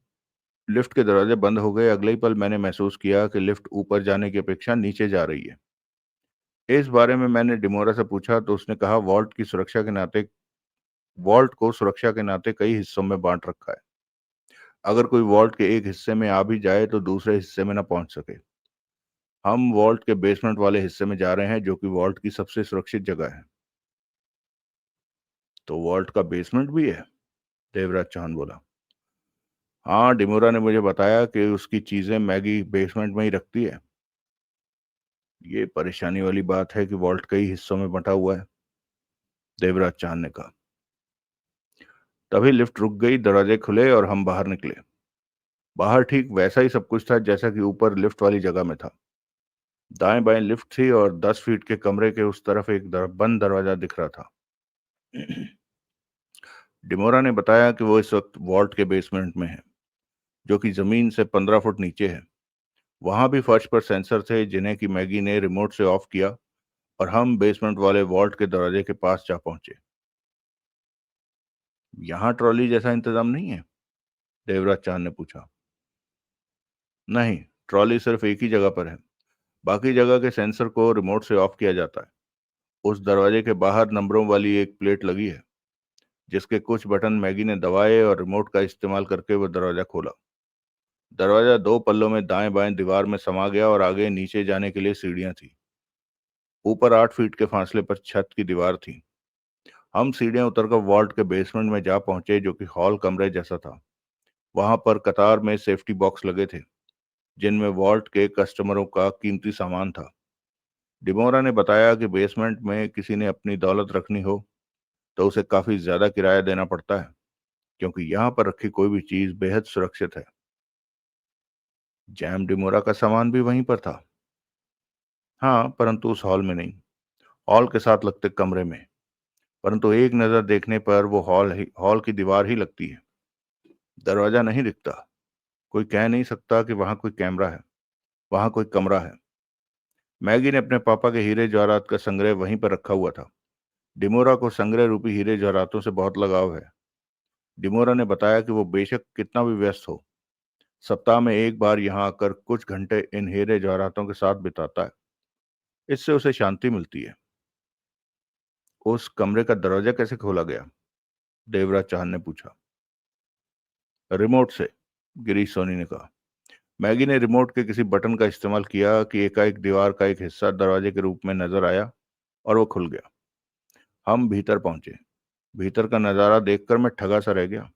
लिफ्ट के दरवाजे बंद हो गए। अगले ही पल मैंने महसूस किया कि लिफ्ट ऊपर जाने की अपेक्षा नीचे जा रही है। इस बारे में मैंने डिमोरा से पूछा तो उसने कहा वॉल्ट को सुरक्षा के नाते कई हिस्सों में बांट रखा है। अगर कोई वॉल्ट के एक हिस्से में आ भी जाए तो दूसरे हिस्से में न पहुंच सके। हम वॉल्ट के बेसमेंट वाले हिस्से में जा रहे हैं, जो कि वॉल्ट की सबसे सुरक्षित जगह है। तो वॉल्ट का बेसमेंट भी है? देवराज चौहान बोला। हाँ, डिमोरा ने मुझे बताया कि उसकी चीजें मैगी बेसमेंट में ही रखती है। ये परेशानी वाली बात है कि वॉल्ट कई हिस्सों में बंटा हुआ है, देवराज चौहान ने कहा। तभी लिफ्ट रुक गई, दरवाजे खुले और हम बाहर निकले। बाहर ठीक वैसा ही सब कुछ था जैसा कि ऊपर लिफ्ट वाली जगह में था। दाएं बाएं लिफ्ट थी और 10 फीट के कमरे के उस तरफ एक बंद दरवाजा दिख रहा था। डिमोरा ने बताया कि वो इस वक्त वॉल्ट के बेसमेंट में है, जो कि जमीन से 15 फुट नीचे है। वहां भी फर्श पर सेंसर थे जिन्हें कि मैगी ने रिमोट से ऑफ किया और हम बेसमेंट वाले वॉल्ट के दरवाजे के पास जा पहुंचे। यहाँ ट्रॉली जैसा इंतजाम नहीं है? देवराज चांद ने पूछा। नहीं, ट्रॉली सिर्फ एक ही जगह पर है। बाकी जगह के सेंसर को रिमोट से ऑफ किया जाता है। उस दरवाजे के बाहर नंबरों वाली एक प्लेट लगी है, जिसके कुछ बटन मैगी ने दबाए और रिमोट का इस्तेमाल करके वो दरवाजा खोला। दरवाजा दो पल्लों में दाएं बाएं दीवार में समा गया और आगे नीचे जाने के लिए सीढ़ियां थी। ऊपर 8 फीट के फासले पर छत की दीवार थी। हम सीढ़ियां उतरकर वॉल्ट के बेसमेंट में जा पहुंचे, जो कि हॉल कमरे जैसा था। वहां पर कतार में सेफ्टी बॉक्स लगे थे, जिनमें वॉल्ट के कस्टमरों का कीमती सामान था। डिमोरा ने बताया कि बेसमेंट में किसी ने अपनी दौलत रखनी हो तो उसे काफी ज्यादा किराया देना पड़ता है, क्योंकि यहाँ पर रखी कोई भी चीज बेहद सुरक्षित है। जैम डिमोरा का सामान भी वहीं पर था? हाँ, परंतु उस हॉल में नहीं। हॉल के साथ लगते कमरे में। परंतु एक नजर देखने पर वो हॉल की दीवार ही लगती है। दरवाजा नहीं दिखता। कोई कह नहीं सकता कि वहां कोई कैमरा है, वहां कोई कमरा है। मैगी ने अपने पापा के हीरे जवाहरात का संग्रह वहीं पर रखा हुआ था। डिमोरा को संग्रह रूपी हीरे जवाहरातों से बहुत लगाव है। डिमोरा ने बताया कि वो बेशक कितना भी व्यस्त हो, सप्ताह में एक बार यहाँ आकर कुछ घंटे इन हीरे जवाहरातों के साथ बिताता है। इससे उसे शांति मिलती है। उस कमरे का दरवाजा कैसे खोला गया? देवराज चौहान ने पूछा। रिमोट से, गिरीश सोनी ने कहा। मैगी ने रिमोट के किसी बटन का इस्तेमाल किया कि एकाएक दीवार का एक हिस्सा दरवाजे के रूप में नजर आया और वो खुल गया। हम भीतर पहुंचे। भीतर का नजारा देखकर मैं ठगा सा रह गया।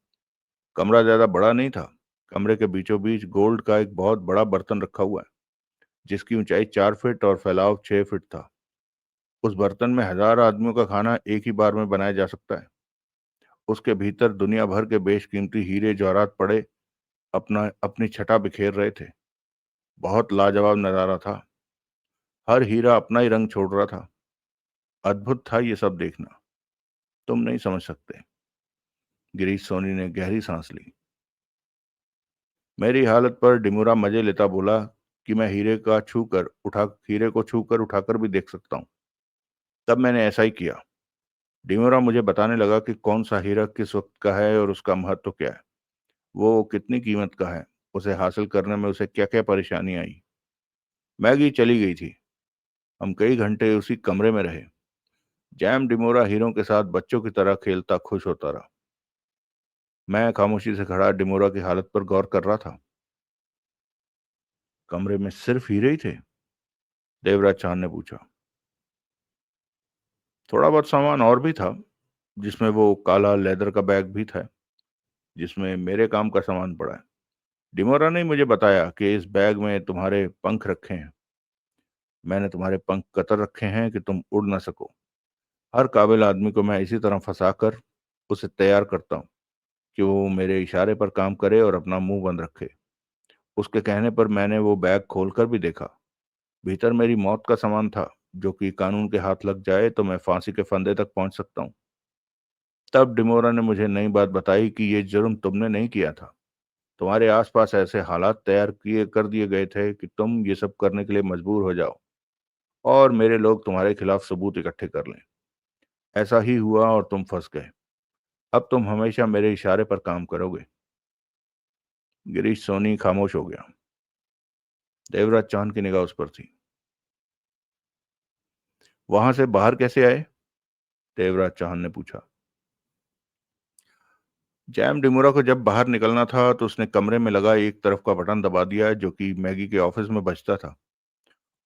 कमरा ज्यादा बड़ा नहीं था। कमरे के बीचों बीच गोल्ड का एक बहुत बड़ा बर्तन रखा हुआ है, जिसकी ऊंचाई 4 फीट और फैलाव 6 फीट था। उस बर्तन में 1000 आदमियों का खाना एक ही बार में बनाया जा सकता है। उसके भीतर दुनिया भर के बेशकीमती हीरे जवाहरात पड़े अपनी छटा बिखेर रहे थे। बहुत लाजवाब नजारा था। हर हीरा अपना ही रंग छोड़ रहा था। अद्भुत था ये सब देखना। तुम नहीं समझ सकते। गिरीश सोनी ने गहरी सांस ली। मेरी हालत पर डिमुरा मजे लेता बोला कि मैं हीरे को छू कर उठाकर भी देख सकता हूँ। तब मैंने ऐसा ही किया। डिमुरा मुझे बताने लगा कि कौन सा हीरा किस वक्त का है और उसका महत्व क्या है, वो कितनी कीमत का है, उसे हासिल करने में उसे क्या क्या परेशानी आई। मैगी चली गई थी। हम कई घंटे उसी कमरे में रहे। जैम डिमोरा हीरों के साथ बच्चों की तरह खेलता खुश होता रहा। मैं खामोशी से खड़ा डिमोरा की हालत पर गौर कर रहा था। कमरे में सिर्फ हीरे ही थे? देवराज चांद ने पूछा। थोड़ा बहुत सामान और भी था, जिसमें वो काला लेदर का बैग भी था, जिसमें मेरे काम का सामान पड़ा है। डिमोरा ने मुझे बताया कि इस बैग में तुम्हारे पंख रखे हैं। मैंने तुम्हारे पंख कतर रखे हैं कि तुम उड़ ना सको। हर काबिल आदमी को मैं इसी तरह फंसाकर उसे तैयार करता हूँ कि वो मेरे इशारे पर काम करे और अपना मुंह बंद रखे। उसके कहने पर मैंने वो बैग खोलकर भी देखा। भीतर मेरी मौत का सामान था, जो कि कानून के हाथ लग जाए तो मैं फांसी के फंदे तक पहुंच सकता हूँ। तब डिमोरा ने मुझे नई बात बताई कि ये जुर्म तुमने नहीं किया था। तुम्हारे आसपास ऐसे हालात तैयार किए कर दिए गए थे कि तुम ये सब करने के लिए मजबूर हो जाओ और मेरे लोग तुम्हारे खिलाफ सबूत इकट्ठे कर लें। ऐसा ही हुआ और तुम फंस गए। अब तुम हमेशा मेरे इशारे पर काम करोगे। गिरीश सोनी खामोश हो गया। देवराज चांद की निगाह उस पर थी। वहां से बाहर कैसे आए? देवराज चांद ने पूछा। जैम डिमोरा को जब बाहर निकलना था तो उसने कमरे में लगा एक तरफ का बटन दबा दिया, जो कि मैगी के ऑफिस में बजता था।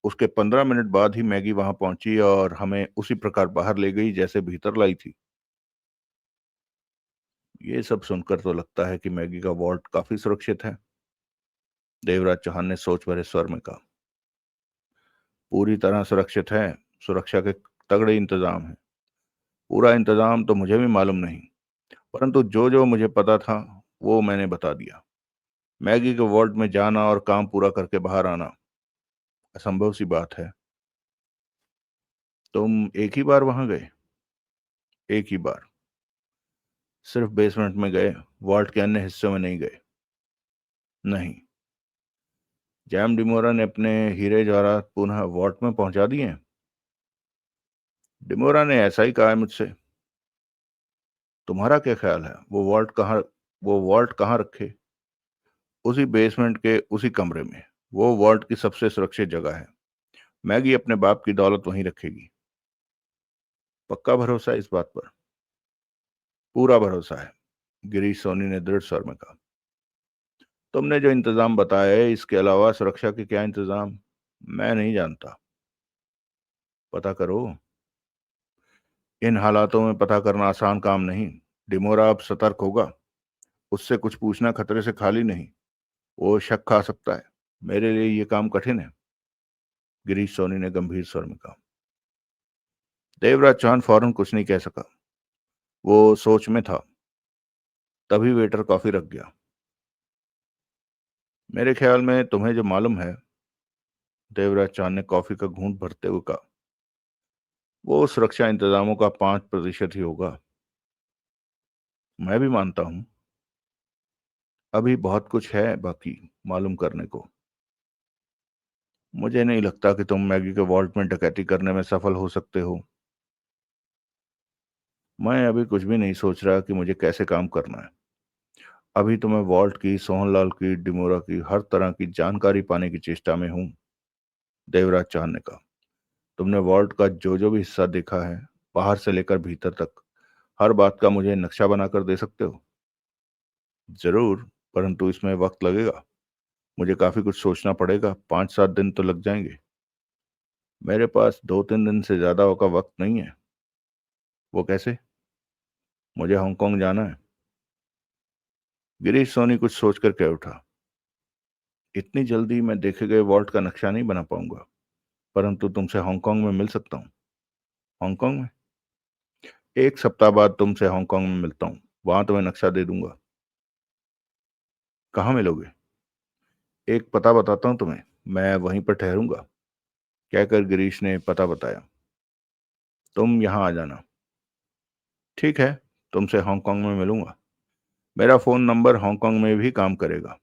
उसके 15 मिनट बाद ही मैगी वहां पहुंची और हमें उसी प्रकार बाहर ले गई जैसे भीतर लाई थी। ये सब सुनकर तो लगता है कि मैगी का वॉल्ट काफी सुरक्षित है, देवराज चौहान ने सोच भरे स्वर में कहा। पूरी तरह सुरक्षित है। सुरक्षा के तगड़े इंतजाम हैं। पूरा इंतजाम तो मुझे भी मालूम नहीं, परंतु जो जो मुझे पता था वो मैंने बता दिया। मैगी के वॉल्ट में जाना और काम पूरा करके बाहर आना असंभव सी बात है। तुम एक ही बार वहां गए? एक ही बार। सिर्फ बेसमेंट में गए? वॉल्ट के अन्य हिस्सों में नहीं गए? नहीं। जैम डिमोरा ने अपने हीरे जवाहरात पुनः वॉल्ट में पहुंचा दिए हैं? डिमोरा ने ऐसा ही कहा है मुझसे। तुम्हारा क्या ख्याल है, वो वॉल्ट कहाँ रखे? उसी बेसमेंट के उसी कमरे में। वो वॉल्ट की सबसे सुरक्षित जगह है। मैगी अपने बाप की दौलत वहीं रखेगी। पक्का भरोसा है इस बात पर? पूरा भरोसा है, गिरीश सोनी ने दृढ़ स्वर में कहा। तुमने जो इंतजाम बताया है, इसके अलावा सुरक्षा के क्या इंतजाम? मैं नहीं जानता। पता करो। इन हालातों में पता करना आसान काम नहीं। डिमोरा अब सतर्क होगा। उससे कुछ पूछना खतरे से खाली नहीं। वो शक खा सकता है। मेरे लिए ये काम कठिन है, गिरीश सोनी ने गंभीर स्वर में कहा। देवराज चौहान फौरन कुछ नहीं कह सका। वो सोच में था। तभी वेटर कॉफी रख गया। मेरे ख्याल में तुम्हें जो मालूम है, देवराज चांद ने कॉफी का घूंट भरते हुए कहा, वो सुरक्षा इंतजामों का 5% ही होगा। मैं भी मानता हूं। अभी बहुत कुछ है बाकी मालूम करने को। मुझे नहीं लगता कि तुम मैगी के वॉल्ट में डकैती करने में सफल हो सकते हो। मैं अभी कुछ भी नहीं सोच रहा कि मुझे कैसे काम करना है। अभी तो मैं वॉल्ट की, सोहनलाल की, डिमोरा की हर तरह की जानकारी पाने की चेष्टा में हूँ, देवराज चांद ने कहा। तुमने वॉल्ट का जो जो भी हिस्सा देखा है, बाहर से लेकर भीतर तक, हर बात का मुझे नक्शा बनाकर दे सकते हो? जरूर, परंतु इसमें वक्त लगेगा। मुझे काफी कुछ सोचना पड़ेगा। 5-7 दिन तो लग जाएंगे। मेरे पास 2-3 दिन से ज्यादा का वक्त नहीं है। वो कैसे? मुझे हांगकांग जाना है। गिरीश सोनी कुछ सोचकर कह उठा, इतनी जल्दी मैं देखे गए वॉल्ट का नक्शा नहीं बना पाऊंगा, परंतु तुमसे हांगकांग में मिल सकता हूँ। हांगकांग में? 1 सप्ताह बाद तुमसे हांगकांग में मिलता हूँ, वहां तुम्हें नक्शा दे दूंगा। कहाँ मिलोगे? एक पता बताता हूँ तुम्हें, मैं वहीं पर ठहरूंगा। कहकर गिरीश ने पता बताया। तुम यहाँ आ जाना। ठीक है, तुमसे हांगकांग में मिलूंगा। मेरा फोन नंबर हांगकांग में भी काम करेगा।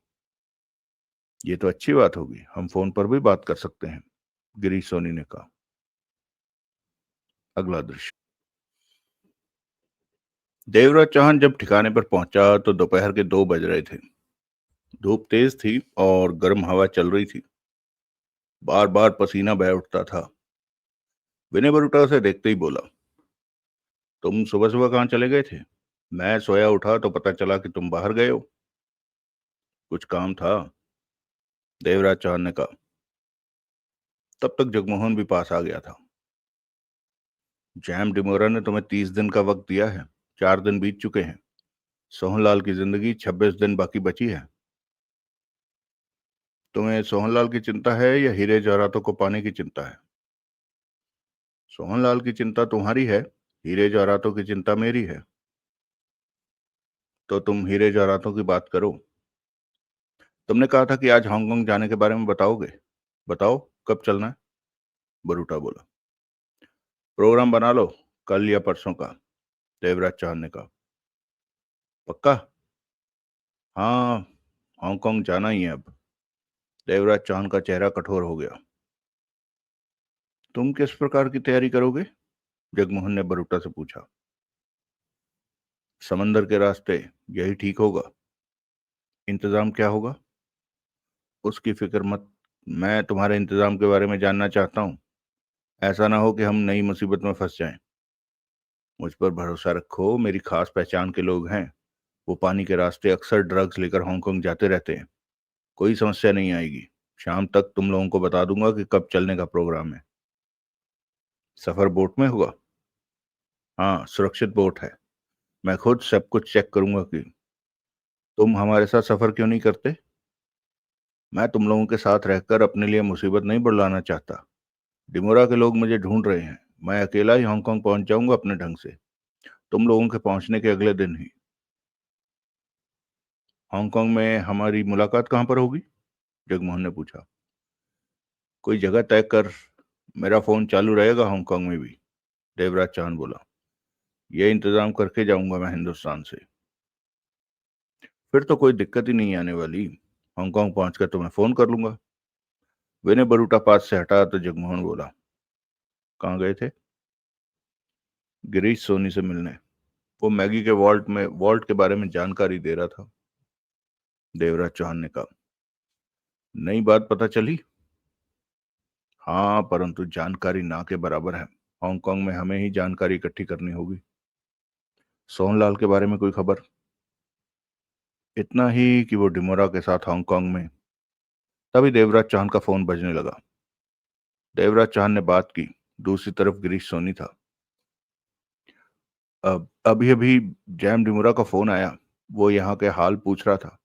ये तो अच्छी बात होगी, हम फोन पर भी बात कर सकते हैं, गिरीश सोनी ने कहा। अगला दृश्य। देवराज चौहान जब ठिकाने पर पहुंचा तो दोपहर के 2 बज रहे थे। धूप तेज थी और गर्म हवा चल रही थी। बार बार पसीना बह उठता था। विनय बरूटा उसे देखते ही बोला, तुम सुबह सुबह कहाँ चले गए थे? मैं सोया उठा तो पता चला कि तुम बाहर गए हो। कुछ काम था? देवराज चौहान ने कहा। तब तक जगमोहन भी पास आ गया था। जैम डिमोरा ने तुम्हें 30 दिन का वक्त दिया है। 4 दिन बीत चुके हैं। सोहनलाल की जिंदगी 26 दिन बाकी बची है। तुम्हें सोहनलाल की चिंता है या हीरे जवाहरातों को पाने की चिंता है? सोहनलाल की चिंता तुम्हारी है, हीरे जवाहरातों की चिंता मेरी है। तो तुम हीरे जवाहरातों की बात करो। तुमने कहा था कि आज हांगकांग जाने के बारे में बताओगे। बताओ, कब चलना है? बरूटा बोला। प्रोग्राम बना लो, कल या परसों का, देवराज चौहान ने कहा। पक्का? हाँ, हांगकांग जाना ही है अब। देवराज चौहान का चेहरा कठोर हो गया। तुम किस प्रकार की तैयारी करोगे? जगमोहन ने बरूटा से पूछा। समंदर के रास्ते, यही ठीक होगा। इंतजाम क्या होगा? उसकी फिक्र मत, मैं तुम्हारे इंतजाम के बारे में जानना चाहता हूँ। ऐसा ना हो कि हम नई मुसीबत में फंस जाएं। मुझ पर भरोसा रखो, मेरी खास पहचान के लोग हैं। वो पानी के रास्ते अक्सर ड्रग्स लेकर हांगकांग जाते रहते हैं। कोई समस्या नहीं आएगी। शाम तक तुम लोगों को बता दूंगा कि कब चलने का प्रोग्राम है। सफर बोट में होगा? हाँ, सुरक्षित बोट है। मैं खुद सब कुछ चेक करूंगा कि तुम हमारे साथ सफर क्यों नहीं करते? मैं तुम लोगों के साथ रहकर अपने लिए मुसीबत नहीं बढ़ाना चाहता। डिमोरा के लोग मुझे ढूंढ रहे हैं। मैं अकेला ही हांगकांग पहुंच जाऊंगा अपने ढंग से, तुम लोगों के पहुंचने के अगले दिन ही। हांगकांग में हमारी मुलाकात कहाँ पर होगी? जगमोहन ने पूछा। कोई जगह तय कर। मेरा फोन चालू रहेगा हांगकांग में भी, देवराज चौहान बोला। यह इंतजाम करके जाऊंगा मैं हिंदुस्तान से। फिर तो कोई दिक्कत ही नहीं आने वाली। हांगकांग पहुंचकर तुम्हें फोन कर लूंगा। विनय बरूटा पास से हटा तो जगमोहन बोला, कहाँ गए थे? गिरीश सोनी से मिलने। वो मैगी के वॉल्ट के बारे में जानकारी दे रहा था, देवराज चौहान ने कहा। नई बात पता चली? हाँ, परंतु जानकारी ना के बराबर है। हांगकांग में हमें ही जानकारी इकट्ठी करनी होगी। सोहनलाल के बारे में कोई खबर? इतना ही कि वो डिमोरा के साथ हांगकांग में। तभी देवराज चौहान का फोन बजने लगा। देवराज चौहान ने बात की। दूसरी तरफ गिरीश सोनी था। अब अभी अभी जैम डिमोरा का फोन आया। वो यहाँ के हाल पूछ रहा था।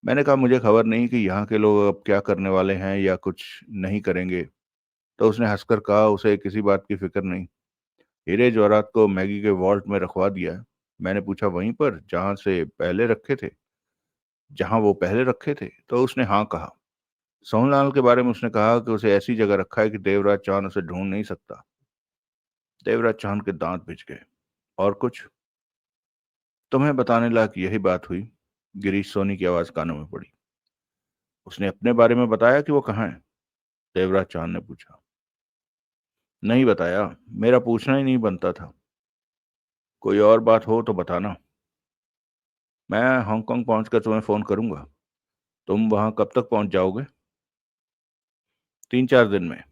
मैंने कहा मुझे खबर नहीं कि यहाँ के लोग अब क्या करने वाले हैं या कुछ नहीं करेंगे। तो उसने हंसकर कहा, उसे किसी बात की फिक्र नहीं। हीरे जवाहरात को मैगी के वॉल्ट में रखवा दिया है। मैंने पूछा, वहीं पर जहां वो पहले रखे थे? तो उसने हाँ कहा। सोहनलाल के बारे में उसने कहा कि उसे ऐसी जगह रखा है कि देवराज चौहान उसे ढूंढ नहीं सकता। देवराज चौहान के दांत भिज गए। और कुछ? तुम्हें बताने लायक यही बात हुई। गिरीश सोनी की आवाज कानों में पड़ी। उसने अपने बारे में बताया कि वो कहाँ है? देवराज चौहान ने पूछा। नहीं बताया, मेरा पूछना ही नहीं बनता था। कोई और बात हो तो बताना। मैं हांगकांग पहुंचकर तुम्हें फोन करूंगा। तुम वहां कब तक पहुंच जाओगे? 3-4 दिन में,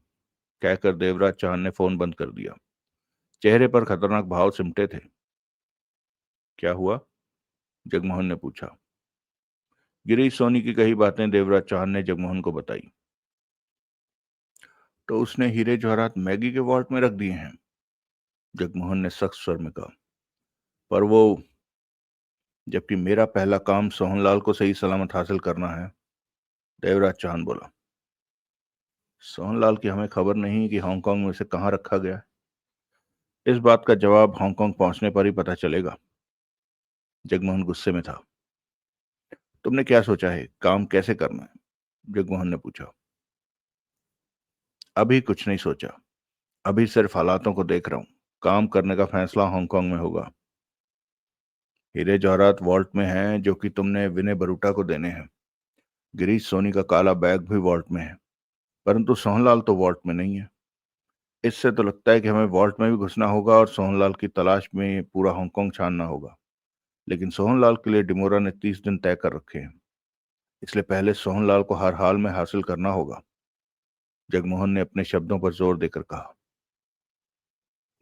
कहकर देवराज चौहान ने फोन बंद कर दिया। चेहरे पर खतरनाक भाव सिमटे थे। क्या हुआ? जगमोहन ने पूछा। गिरीश सोनी की कही बातें देवराज चौहान ने जगमोहन को बताई। तो उसने हीरे जवाहरात मैगी के वॉल्ट में रख दिए हैं, जगमोहन ने सख्त स्वर में कहा। पर वो जबकि मेरा पहला काम सोहनलाल को सही सलामत हासिल करना है। देवराज चौहान बोला। सोहनलाल की हमें खबर नहीं कि हांगकांग में उसे कहाँ रखा गया है। इस बात का जवाब हांगकांग पहुंचने पर ही पता चलेगा। जगमोहन गुस्से में था। तुमने क्या सोचा है, काम कैसे करना है? जगमोहन ने पूछा। अभी कुछ नहीं सोचा, अभी सिर्फ हालातों को देख रहा हूं। काम करने का फैसला हांगकांग में होगा। हीरे जवाहरात वॉल्ट में हैं जो कि तुमने विनय बरूटा को देने हैं। गिरीश सोनी का काला बैग भी वॉल्ट में है, परंतु सोहनलाल तो वॉल्ट में नहीं है। इससे तो लगता है कि हमें वॉल्ट में भी घुसना होगा और सोहनलाल की तलाश में पूरा हांगकांग छानना होगा। लेकिन सोहनलाल के लिए डिमोरा ने 30 दिन तय कर रखे हैं, इसलिए पहले सोहनलाल को हर हाल में हासिल करना होगा। जगमोहन ने अपने शब्दों पर जोर देकर कहा।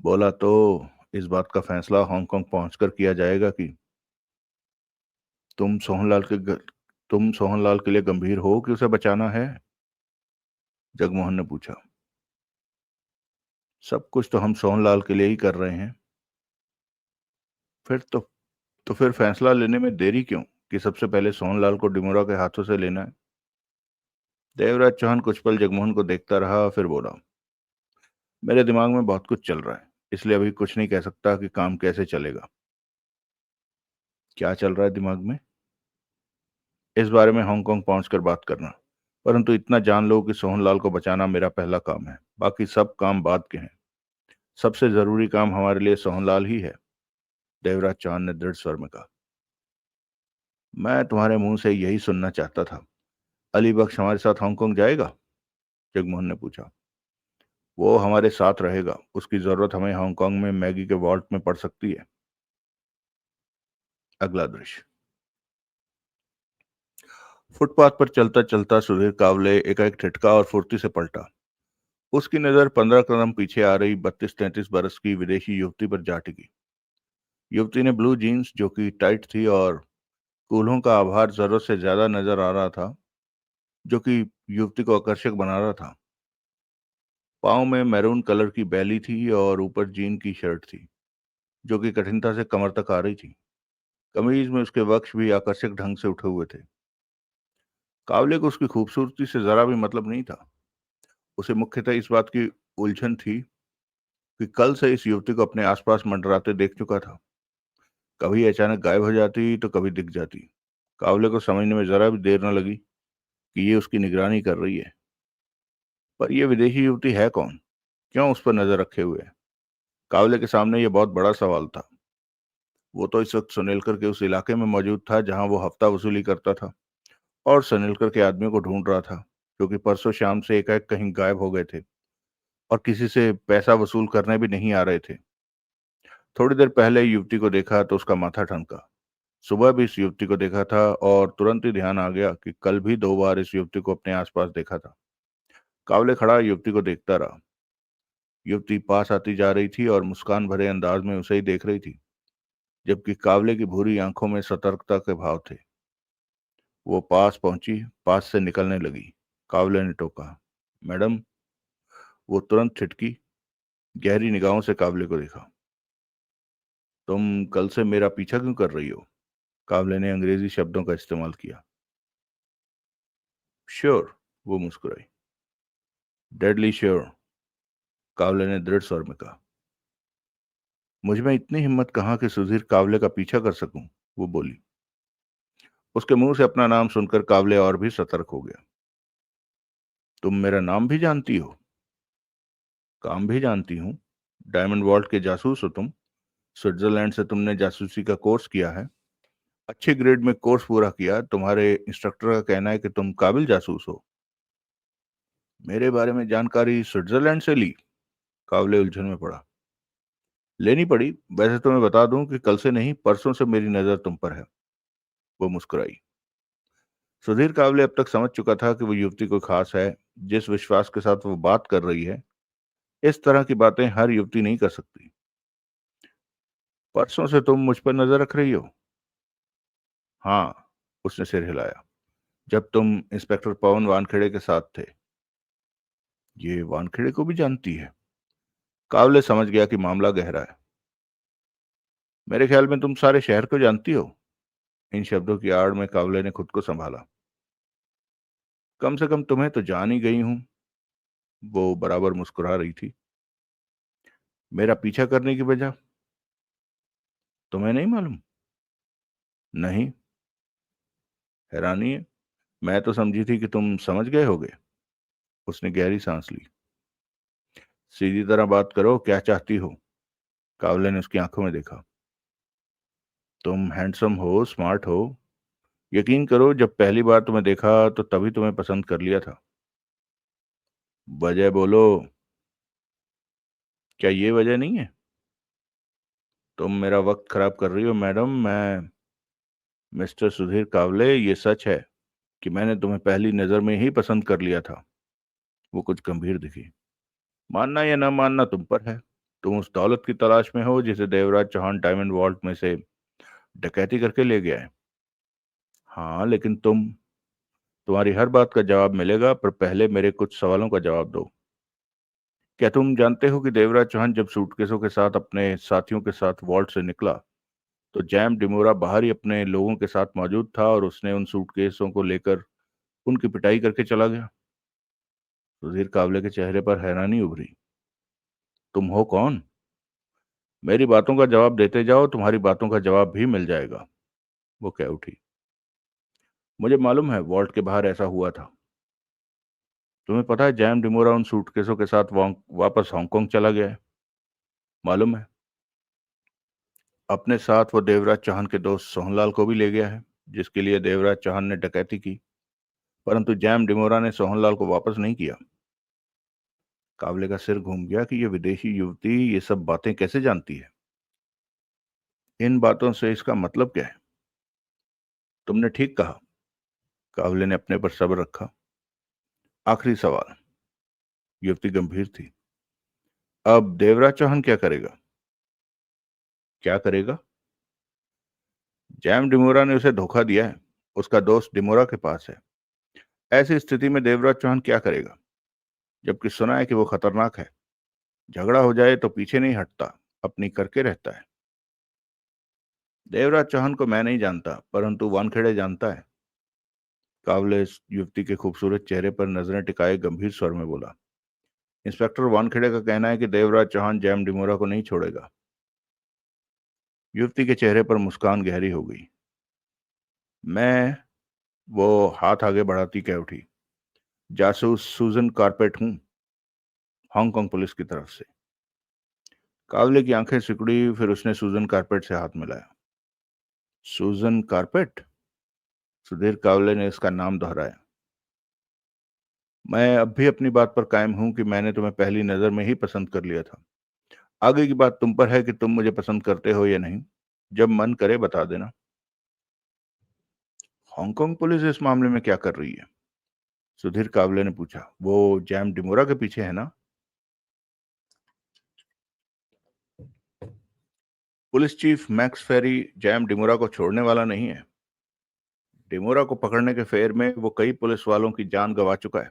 बोला तो इस बात का फैसला हांगकांग पहुंचकर किया जाएगा कि तुम सोहनलाल के ग- तुम सोहनलाल के लिए गंभीर हो कि उसे बचाना है? जगमोहन ने पूछा। सब कुछ तो हम सोहनलाल के लिए ही कर रहे हैं। फिर तो फिर फैसला लेने में देरी क्यों कि सबसे पहले सोहनलाल को डिमोरा के हाथों से लेना है? देवराज चौहान कुछ पल जगमोहन को देखता रहा, फिर बोला। मेरे दिमाग में बहुत कुछ चल रहा है, इसलिए अभी कुछ नहीं कह सकता कि काम कैसे चलेगा। क्या चल रहा है दिमाग में? इस बारे में हांगकांग पहुंचकर बात करना। परंतु इतना जान लो कि सोहनलाल को बचाना मेरा पहला काम है, बाकी सब काम बाद के हैं। सबसे जरूरी काम हमारे लिए सोहनलाल ही है। देवराज चौहान ने दृढ़ स्वर में कहा। मैं तुम्हारे मुंह से यही सुनना चाहता था। अली बख्श हमारे साथ हांगकांग जाएगा? जगमोहन ने पूछा। वो हमारे साथ रहेगा, उसकी जरूरत हमें हांगकांग में मैगी के वॉल्ट में पड़ सकती है। अगला दृश्य। फुटपाथ पर चलता चलता सुधीर कावले एकाएक ठिठका और फुर्ती से पलटा। उसकी नजर 15 कदम पीछे आ रही 32-33 बरस की विदेशी युवती पर जा टिकी। युवती ने ब्लू जीन्स जो कि टाइट थी और कूल्हों का आभार जरूरत से ज्यादा नजर आ रहा था, जो कि युवती को आकर्षक बना रहा था। पाँव में मैरून कलर की बैली थी और ऊपर जीन की शर्ट थी जो कि कठिनता से कमर तक आ रही थी। कमीज में उसके वक्ष भी आकर्षक ढंग से उठे हुए थे। कावले को उसकी खूबसूरती से जरा भी मतलब नहीं था। उसे मुख्यतः इस बात की उलझन थी कि कल से इस युवती को अपने आसपास मंडराते देख चुका था। कभी अचानक गायब हो जाती तो कभी दिख जाती। कावले को समझने में जरा भी देर न लगी कि ये उसकी निगरानी कर रही है। पर यह विदेशी युवती है कौन? क्यों उस पर नजर रखे हुए है? कावले के सामने यह बहुत बड़ा सवाल था। वो तो इस वक्त सुनीलकर के उस इलाके में मौजूद था जहां वो हफ्ता वसूली करता था और सुनीलकर के आदमियों को ढूंढ रहा था, क्योंकि परसों शाम से एकाएक कहीं गायब हो गए थे और किसी से पैसा वसूल करने भी नहीं आ रहे थे। थोड़ी देर पहले युवती को देखा तो उसका माथा ठनका। सुबह भी इस युवती को देखा था और तुरंत ही ध्यान आ गया कि कल भी 2 बार इस युवती को अपने आसपास देखा था। कावले खड़ा युवती को देखता रहा। युवती पास आती जा रही थी और मुस्कान भरे अंदाज में उसे ही देख रही थी, जबकि कावले की भूरी आंखों में सतर्कता के भाव थे। वो पास पहुंची, पास से निकलने लगी। कावले ने टोका। मैडम। वो तुरंत छिटकी, गहरी निगाहों से कावले को देखा। तुम कल से मेरा पीछा क्यों कर रही हो? कावले ने अंग्रेजी शब्दों का इस्तेमाल किया। श्योर, वो मुस्कुराई। डेडली श्योर, कावले ने दृढ़ स्वर में कहा। मुझ में इतनी हिम्मत कहाँ कि सुधीर कावले का पीछा कर सकूं, वो बोली। उसके मुंह से अपना नाम सुनकर कावले और भी सतर्क हो गया। तुम मेरा नाम भी जानती हो? काम भी जानती हूँ। डायमंड वॉल्ट के जासूस हो तुम। स्विट्जरलैंड से तुमने जासूसी का कोर्स किया है। अच्छे ग्रेड में कोर्स पूरा किया। तुम्हारे इंस्ट्रक्टर का कहना है कि तुम काबिल जासूस हो। मेरे बारे में जानकारी स्विट्जरलैंड से ली? कावले उलझन में पड़ा। लेनी पड़ी। वैसे तो मैं बता दूं कि कल से नहीं, परसों से मेरी नजर तुम पर है। वो मुस्कुराई। सुधीर कावले अब तक समझ चुका था कि वो युवती कोई खास है। जिस विश्वास के साथ वो बात कर रही है, इस तरह की बातें हर युवती नहीं कर सकती। परसों से तुम मुझ पर नजर रख रही हो? हाँ, उसने सिर हिलाया। जब तुम इंस्पेक्टर पवन वानखेड़े के साथ थे। ये वानखेड़े को भी जानती है? कावले समझ गया कि मामला गहरा है। मेरे ख्याल में तुम सारे शहर को जानती हो। इन शब्दों की आड़ में कावले ने खुद को संभाला। कम से कम तुम्हें तो जान ही गई हूं। वो बराबर मुस्कुरा रही थी। मेरा पीछा करने की वजह तुम्हें नहीं मालूम? नहीं। हैरानी है। मैं तो समझी थी कि तुम समझ गए होगे। उसने गहरी सांस ली। सीधी तरह बात करो, क्या चाहती हो? कावले ने उसकी आंखों में देखा। तुम हैंडसम हो, स्मार्ट हो। यकीन करो, जब पहली बार तुम्हें देखा तो तभी तुम्हें पसंद कर लिया था। वजह बोलो। क्या ये वजह नहीं है? तुम मेरा वक्त खराब कर रही हो मैडम। मैं मिस्टर सुधीर कावले, ये सच है कि मैंने तुम्हें पहली नजर में ही पसंद कर लिया था। वो कुछ गंभीर दिखी। मानना या ना मानना तुम पर है। तुम उस दौलत की तलाश में हो जिसे देवराज चौहान डायमंड वॉल्ट में से डकैती करके ले गया है। हाँ, लेकिन तुम्हारी हर बात का जवाब मिलेगा, पर पहले मेरे कुछ सवालों का जवाब दो। क्या तुम जानते हो कि देवराज चौहान जब सूटकेसों के साथ अपने साथियों के साथ वॉल्ट से निकला तो जैम डिमोरा बाहर ही अपने लोगों के साथ मौजूद था और उसने उन सूटकेसों को लेकर उनकी पिटाई करके चला गया? सुधीर कावले के चेहरे पर हैरानी उभरी। तुम हो कौन? मेरी बातों का जवाब देते जाओ, तुम्हारी बातों का जवाब भी मिल जाएगा। वो कह उठी। मुझे मालूम है वॉल्ट के बाहर ऐसा हुआ था। तुम्हें पता है जैम डिमोरा उन सूटकेसों के साथ वापस हांगकांग चला गया है? मालूम है। अपने साथ वो देवराज चौहान के दोस्त सोहनलाल को भी ले गया है, जिसके लिए देवराज चौहान ने डकैती की। परंतु जैम डिमोरा ने सोहनलाल को वापस नहीं किया। कावले का सिर घूम गया कि ये विदेशी युवती ये सब बातें कैसे जानती है। इन बातों से इसका मतलब क्या है? तुमने ठीक कहा। कावले ने अपने पर सब्र रखा। आखिरी सवाल। युवती गंभीर थी। अब देवराज चौहान क्या करेगा? क्या करेगा? जैम डिमोरा ने उसे धोखा दिया है। उसका दोस्त डिमोरा के पास है। ऐसी स्थिति में देवराज चौहान क्या करेगा? जबकि सुना है कि वो खतरनाक है। झगड़ा हो जाए तो पीछे नहीं हटता, अपनी करके रहता है। देवराज चौहान को मैं नहीं जानता, परंतु वानखेड़े जानता है। कावले इस युवती के खूबसूरत चेहरे पर नजरें टिकाए गंभीर स्वर में बोला। इंस्पेक्टर वानखेड़े का कहना है कि देवराज चौहान जैम डिमोरा को नहीं छोड़ेगा। युवती के चेहरे पर मुस्कान गहरी हो गई। मैं वो हाथ आगे बढ़ाती कह उठी। जासूस सूजन कारपेट हूं, हांगकांग पुलिस की तरफ से। कावले की आंखें सिकुड़ी, फिर उसने सूजन कारपेट से हाथ मिलाया। सूजन कारपेट? सुधीर कावले ने इसका नाम दोहराया। मैं अब भी अपनी बात पर कायम हूं कि मैंने तुम्हें पहली नजर में ही पसंद कर लिया था। आगे की बात तुम पर है कि तुम मुझे पसंद करते हो या नहीं। जब मन करे बता देना। हांगकांग पुलिस इस मामले में क्या कर रही है? सुधीर कावले ने पूछा। वो जैम डिमोरा के पीछे है ना? पुलिस चीफ मैक्स फेरी जैम डिमोरा को छोड़ने वाला नहीं है। डिमोरा को पकड़ने के फेर में वो कई पुलिस वालों की जान गंवा चुका है।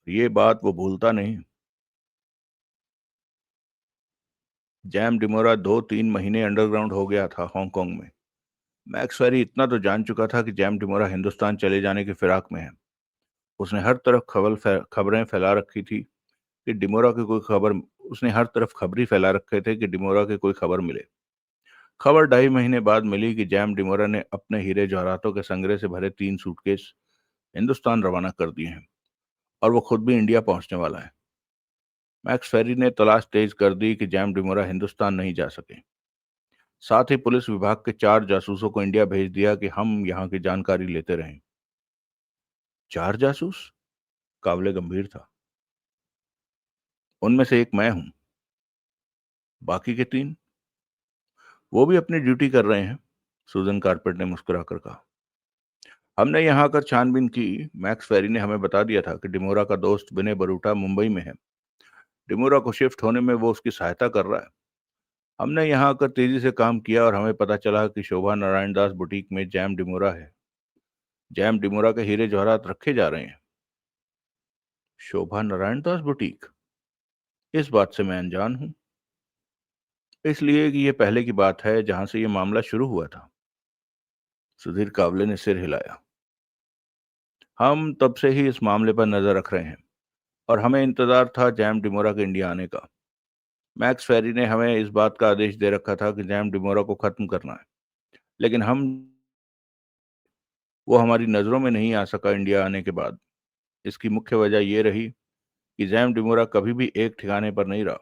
ये बात वो भूलता नहीं। जैम डिमोरा 2-3 महीने अंडरग्राउंड हो गया था हांगकांग में। मैक्स फेरी इतना तो जान चुका था कि जैम डिमोरा हिंदुस्तान चले जाने की फिराक में है। उसने हर तरफ खबरें फैला रखी थी कि डिमोरा की कोई खबर उसने हर तरफ खबरी फैला रखे थे कि डिमोरा की कोई खबर मिले। खबर 2.5 महीने बाद मिली कि जैम डिमोरा ने अपने हीरे जवाहरातों के संग्रह से भरे 3 सूटकेस हिंदुस्तान रवाना कर दिए हैं और वो खुद भी इंडिया पहुंचने वाला है। मैक्स फेरी ने तलाश तेज कर दी कि जैम डिमोरा हिंदुस्तान नहीं जा सके। साथ ही पुलिस विभाग के 4 जासूसों को इंडिया भेज दिया कि हम यहाँ की जानकारी लेते रहें। 4 जासूस? कावले गंभीर था। उनमें से एक मैं हूं। बाकी के 3? वो भी अपनी ड्यूटी कर रहे हैं। सूजन कारपेट ने मुस्कुराकर कहा। हमने यहाँ आकर छानबीन की। मैक्स फेरी ने हमें बता दिया था कि डिमोरा का दोस्त विनय बरूटा मुंबई में है। डिमोरा को शिफ्ट होने में वो उसकी सहायता कर रहा है। हमने यहाँ आकर तेजी से काम किया और हमें पता चला कि शोभा नारायण दास बुटीक में जैम डिमोरा है। जैम डिमोरा के हीरे जवाहरात रखे जा रहे हैं। शोभा नारायण दास बुटीक? इस बात से मैं अनजान हूं। इसलिए कि ये पहले की बात है जहां से ये मामला शुरू हुआ था। सुधीर कावले ने सिर हिलाया। हम तब से ही इस मामले पर नजर रख रहे हैं और हमें इंतजार था जैम डिमोरा के इंडिया आने का। मैक्स फेरी ने हमें इस बात का आदेश दे रखा था कि जैम डिमोरा को खत्म करना है, लेकिन हम वो हमारी नज़रों में नहीं आ सका इंडिया आने के बाद। इसकी मुख्य वजह ये रही कि जैम डिमोरा कभी भी एक ठिकाने पर नहीं रहा।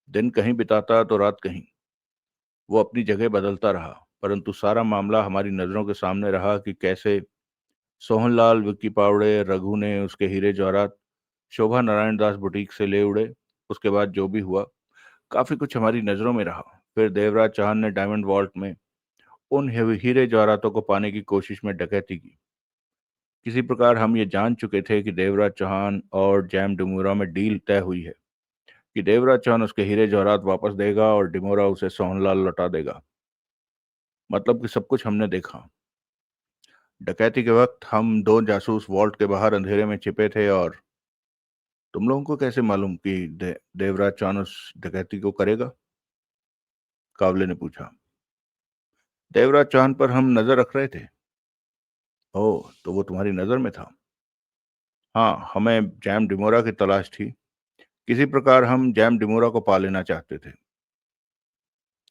दिन कहीं बिताता तो रात कहीं। वो अपनी जगह बदलता रहा, परंतु सारा मामला हमारी नज़रों के सामने रहा कि कैसे सोहनलाल, विक्की पावड़े, रघु ने उसके हीरे जवाहरात शोभा नारायण दास बुटीक से ले उड़े। उसके बाद जो भी हुआ, काफी कुछ हमारी नजरों में रहा। फिर देवराज चौहान ने डायमंड वॉल्ट में उन हीरे जवाहरातों को पाने की कोशिश में डकैती की। किसी प्रकार हम ये जान चुके थे कि देवराज चौहान और जैम डिमोरा में डील तय हुई है कि देवराज चौहान उसके हीरे जवाहरात वापस देगा और डिमोरा उसे सोहनलाल लौटा देगा। मतलब कि सब कुछ हमने देखा। डकैती के वक्त हम दो जासूस वॉल्ट के बाहर अंधेरे में छिपे थे। और तुम लोगों को कैसे मालूम कि देवराज चौहान उस डकैती को करेगा? कावले ने पूछा। देवराज चौहान पर हम नजर रख रहे थे। ओह, तो वो तुम्हारी नजर में था? हाँ, हमें जैम डिमोरा की तलाश थी। किसी प्रकार हम जैम डिमोरा को पा लेना चाहते थे।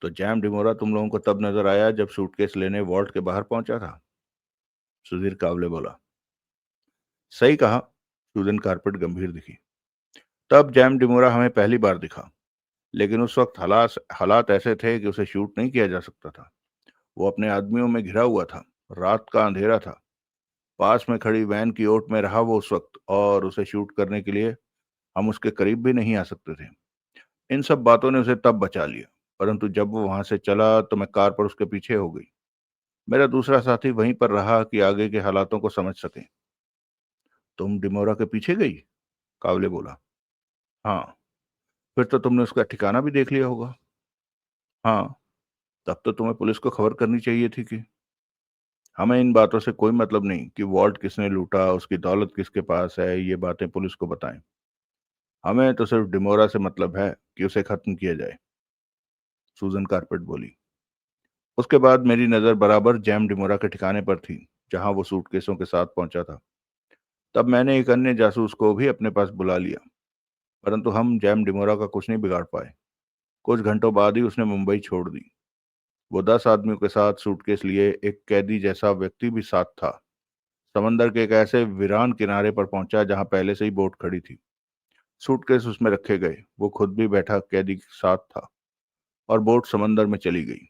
तो जैम डिमोरा तुम लोगों को तब नजर आया जब सूटकेस लेने वॉल्ट के बाहर पहुंचा था? सुधीर कावले बोला। सही कहा। सूजन कारपेट गंभीर दिखी। तब जैम डिमोरा हमें पहली बार दिखा, लेकिन उस वक्त हालात हालात ऐसे थे कि उसे शूट नहीं किया जा सकता था। वो अपने आदमियों में घिरा हुआ था। रात का अंधेरा था। पास में खड़ी वैन की ओट में रहा वो उस वक्त, और उसे शूट करने के लिए हम उसके करीब भी नहीं आ सकते थे। इन सब बातों ने उसे तब बचा लिया, परंतु जब वो वहां से चला तो मैं कार पर उसके पीछे हो गई। मेरा दूसरा साथी वहीं पर रहा कि आगे के हालातों को समझ सके। तुम डिमोरा के पीछे गई? कावले बोला। हाँ। फिर तो तुमने उसका ठिकाना भी देख लिया होगा? हाँ। तब तो तुम्हें पुलिस को खबर करनी चाहिए थी कि हमें इन बातों से कोई मतलब नहीं कि वॉल्ट किसने लूटा, उसकी दौलत किसके पास है, ये बातें पुलिस को बताएं। हमें तो सिर्फ डिमोरा से मतलब है कि उसे खत्म किया जाए। सूजन कारपेट बोली। उसके बाद मेरी नजर बराबर जैम डिमोरा के ठिकाने पर थी, जहां वो सूटकेसों के साथ पहुंचा था। तब मैंने एक अन्य जासूस को भी अपने पास बुला लिया, परंतु हम जैम डिमोरा का कुछ नहीं बिगाड़ पाए। कुछ घंटों बाद ही उसने मुंबई छोड़ दी। वो 10 आदमियों के साथ सूटकेस लिए एक कैदी जैसा व्यक्ति भी साथ था। समंदर के एक ऐसे वीरान किनारे पर पहुंचा जहां पहले से ही बोट खड़ी थी। सूटकेस उसमें रखे गए। वो खुद भी बैठा कैदी के साथ था और बोट समंदर में चली गई।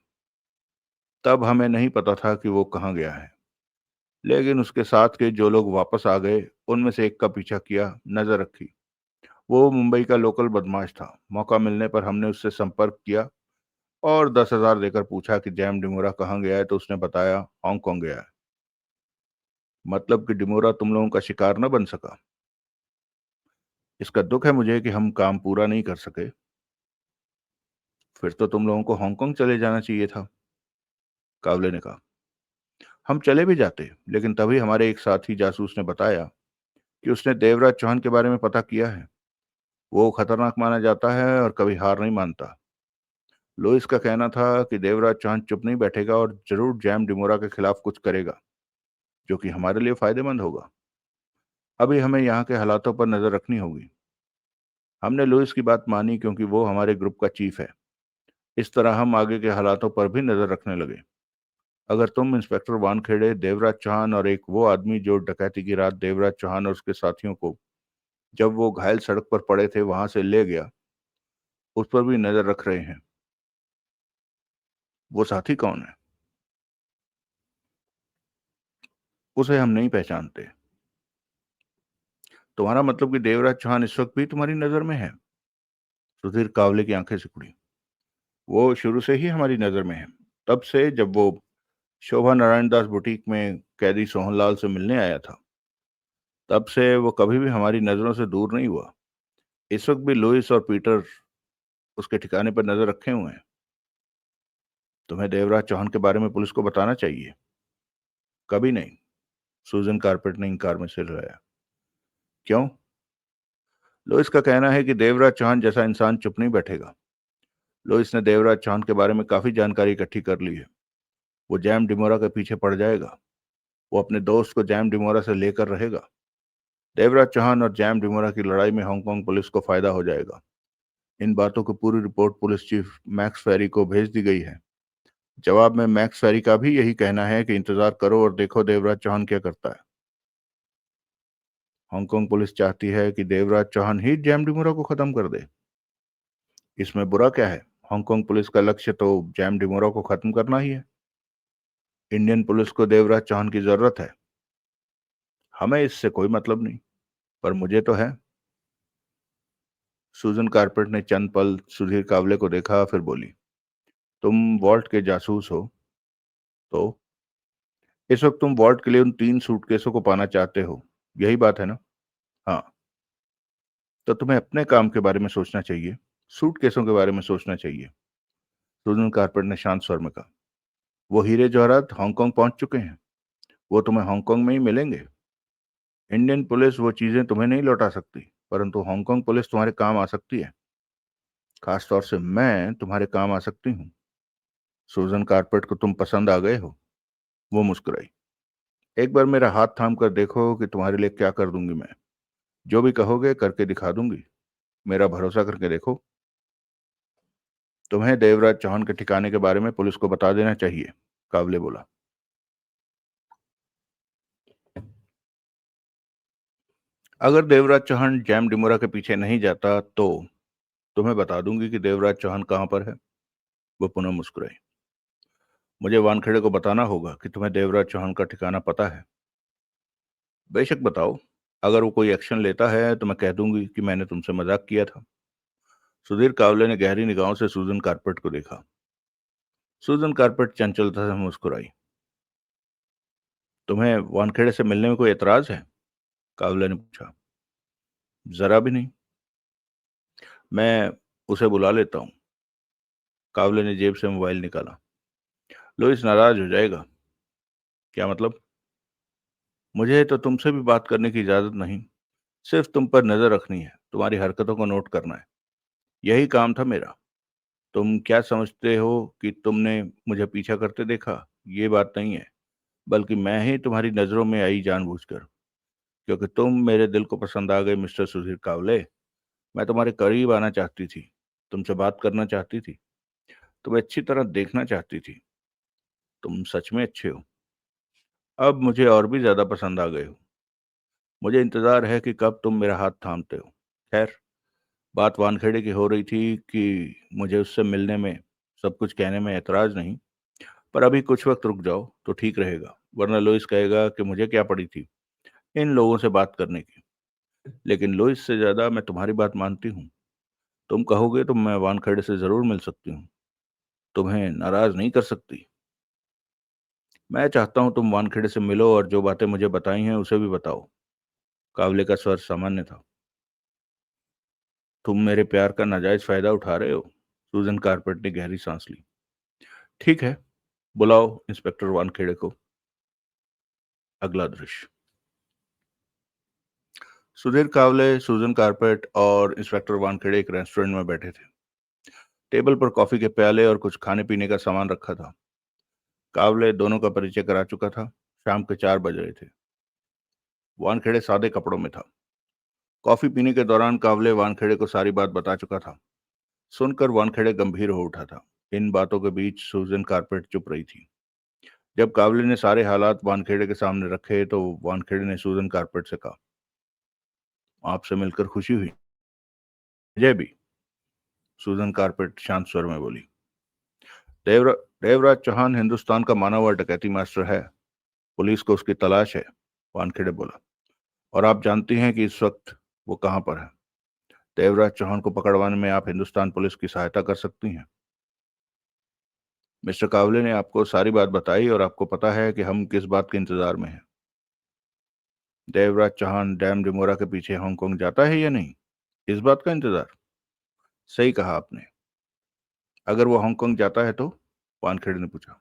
तब हमें नहीं पता था कि वो कहाँ गया है, लेकिन उसके साथ के जो लोग वापस आ गए, उनमें से एक का पीछा किया, नजर रखी। वो मुंबई का लोकल बदमाश था। मौका मिलने पर हमने उससे संपर्क किया और 10,000 देकर पूछा कि जैम डिमोरा कहाँ गया है, तो उसने बताया हांगकांग गया है। मतलब कि डिमोरा तुम लोगों का शिकार न बन सका। इसका दुख है मुझे कि हम काम पूरा नहीं कर सके। फिर तो तुम लोगों को हांगकांग चले जाना चाहिए था, कावले ने कहा। हम चले भी जाते, लेकिन तभी हमारे एक साथी जासूस ने बताया कि उसने देवराज चौहान के बारे में पता किया है। वो खतरनाक माना जाता है और कभी हार नहीं मानता। लोइस का कहना था कि देवराज चौहान चुप नहीं बैठेगा और जरूर जैम डिमोरा के खिलाफ कुछ करेगा, जो कि हमारे लिए फायदेमंद होगा। अभी हमें यहाँ के हालातों पर नजर रखनी होगी। हमने लुइस की बात मानी क्योंकि वो हमारे ग्रुप का चीफ है। इस तरह हम आगे के हालातों पर भी नजर रखने लगे। अगर तुम इंस्पेक्टर वानखेड़े, देवराज चौहान और एक वो आदमी जो डकैती की रात देवराज चौहान और उसके साथियों को, जब वो घायल सड़क पर पड़े थे, वहां से ले गया, उस पर भी नजर रख रहे हैं। वो साथी कौन है? उसे हम नहीं पहचानते। तुम्हारा मतलब कि देवराज चौहान इस वक्त भी तुम्हारी नजर में है? सुधीर कावले की आंखें सिकुड़ी। वो शुरू से ही हमारी नजर में है। तब से जब वो शोभा नारायण दास बुटीक में कैदी सोहनलाल से मिलने आया था, तब से वो कभी भी हमारी नजरों से दूर नहीं हुआ। इस वक्त भी लुइस और पीटर उसके ठिकाने पर नजर रखे हुए हैं। तुम्हें देवराज चौहान के बारे में पुलिस को बताना चाहिए। कभी नहीं। सूजन कारपेट ने इंकार में सिर हिलाया। क्यों? लुइस का कहना है कि देवराज चौहान जैसा इंसान चुप नहीं बैठेगा। लुइस ने देवराज चौहान के बारे में काफी जानकारी इकट्ठी कर ली है। वो जैम डिमोरा के पीछे पड़ जाएगा। वो अपने दोस्त को जैम डिमोरा से लेकर रहेगा। देवराज चौहान और जैम डिमोरा की लड़ाई में हांगकांग पुलिस को फायदा हो जाएगा। इन बातों की पूरी रिपोर्ट पुलिस चीफ मैक्स फेरी को भेज दी गई है। जवाब में मैक्स फेरी का भी यही कहना है कि इंतजार करो और देखो देवराज चौहान क्या करता है। हांगकांग पुलिस चाहती है कि देवराज चौहान ही जैम डिमोरा को खत्म कर दे। इसमें बुरा क्या है? हांगकांग पुलिस का लक्ष्य तो जैम डिमोरा को खत्म करना ही है। इंडियन पुलिस को देवराज चौहान की जरूरत है। हमें इससे कोई मतलब नहीं, पर मुझे तो है। सूजन कारपेट ने चंद पल सुधीर कावले को देखा, फिर बोली, तुम वॉल्ट के जासूस हो तो इस वक्त तुम वॉल्ट के लिए उन 3 सूटकेसों को पाना चाहते हो, यही बात है ना? हाँ। तो तुम्हें अपने काम के बारे में सोचना चाहिए, सूटकेसों के बारे में सोचना चाहिए। सूजन कारपेट ने शांत स्वर में कहा, वो हीरे जवाहरात हांगकांग पहुंच चुके हैं। वो तुम्हें हांगकांग में ही मिलेंगे। इंडियन पुलिस वो चीजें तुम्हें नहीं लौटा सकती, परंतु हांगकांग पुलिस तुम्हारे काम आ सकती है। खास तौर से मैं तुम्हारे काम आ सकती हूँ। सूजन कारपेट को तुम पसंद आ गए हो? वो मुस्कुराई। एक बार मेरा हाथ थाम कर देखो कि तुम्हारे लिए क्या कर दूंगी मैं। जो भी कहोगे करके दिखा दूंगी। मेरा भरोसा करके देखो। तुम्हें देवराज चौहान के ठिकाने के बारे में पुलिस को बता देना चाहिए, कावले बोला। अगर देवराज चौहान जैम डिमोरा के पीछे नहीं जाता तो तुम्हें बता दूंगी कि देवराज चौहान कहां पर है। वो पुनः मुस्कुराई। मुझे वानखेड़े को बताना होगा कि तुम्हें देवराज चौहान का ठिकाना पता है। बेशक बताओ। अगर वो कोई एक्शन लेता है तो मैं कह दूंगी कि मैंने तुमसे मजाक किया था। सुधीर कावले ने गहरी निगाहों से सूजन कारपेट को देखा। सूजन कारपेट चंचलता से मुस्कुराई। तुम्हें वानखेड़े से मिलने में कोई एतराज है? कावले ने पूछा। जरा भी नहीं। मैं उसे बुला लेता हूँ। कावले ने जेब से मोबाइल निकाला। लुइस नाराज हो जाएगा। क्या मतलब? मुझे तो तुमसे भी बात करने की इजाजत नहीं। सिर्फ तुम पर नजर रखनी है, तुम्हारी हरकतों को नोट करना है। यही काम था मेरा। तुम क्या समझते हो कि तुमने मुझे पीछा करते देखा? ये बात नहीं है, बल्कि मैं ही तुम्हारी नजरों में आई जानबूझकर, क्योंकि तुम मेरे दिल को पसंद आ गए मिस्टर सुधीर कावले। मैं तुम्हारे करीब आना चाहती थी, तुमसे बात करना चाहती थी, तुम्हें अच्छी तरह देखना चाहती थी। तुम सच में अच्छे हो। अब मुझे और भी ज्यादा पसंद आ गए हो। मुझे इंतजार है कि कब तुम मेरा हाथ थामते हो। खैर, बात वानखेड़े की हो रही थी कि मुझे उससे मिलने में, सब कुछ कहने में ऐतराज नहीं, पर अभी कुछ वक्त रुक जाओ तो ठीक रहेगा, वरना लुइस कहेगा कि मुझे क्या पड़ी थी इन लोगों से बात करने की। लेकिन लुइस से ज्यादा मैं तुम्हारी बात मानती हूँ। तुम कहोगे तो मैं वानखेड़े से जरूर मिल सकती हूँ, तुम्हें नाराज नहीं कर सकती। मैं चाहता हूँ तुम वानखेड़े से मिलो और जो बातें मुझे बताई हैं उसे भी बताओ। कावले का स्वर सामान्य था। तुम मेरे प्यार का नाजायज फायदा उठा रहे हो। सूजन कारपेट ने गहरी सांस ली। ठीक है, बुलाओ इंस्पेक्टर वानखेड़े को। अगला दृश्य। सुधीर कावले, सूजन कारपेट और इंस्पेक्टर वानखेड़े एक रेस्टोरेंट में बैठे थे। टेबल पर कॉफी के प्याले और कुछ खाने पीने का सामान रखा था। कावले दोनों का परिचय करा चुका था। शाम के 4 बज रहे थे। वानखेड़े सादे कपड़ों में था। कॉफी पीने के दौरान कावले वानखेड़े को सारी बात बता चुका था। सुनकर वानखेड़े गंभीर हो उठा था। इन बातों के बीच सूजन कारपेट चुप रही थी। जब कावले ने सारे हालात वानखेड़े के सामने रखे तो वानखेड़े ने सूजन कारपेट से कहा, आपसे मिलकर खुशी हुई। मुझे भी। सूजन कारपेट शांत स्वर में बोली। देवरा देवराज चौहान हिंदुस्तान का माना हुआ डकैती मास्टर है। पुलिस को उसकी तलाश है। वानखेड़े बोला। और आप जानती हैं कि इस वक्त वो कहां पर है। देवराज चौहान को पकड़वाने में आप हिंदुस्तान पुलिस की सहायता कर सकती हैं। मिस्टर कावले ने आपको सारी बात बताई और आपको पता है कि हम किस बात के इंतजार में हैं। देवराज चौहान डैम डिमोरा के पीछे हांगकांग जाता है या नहीं, इस बात का इंतजार। सही कहा आपने। अगर वो हांगकांग जाता है तो? वानखेड़े ने पूछा।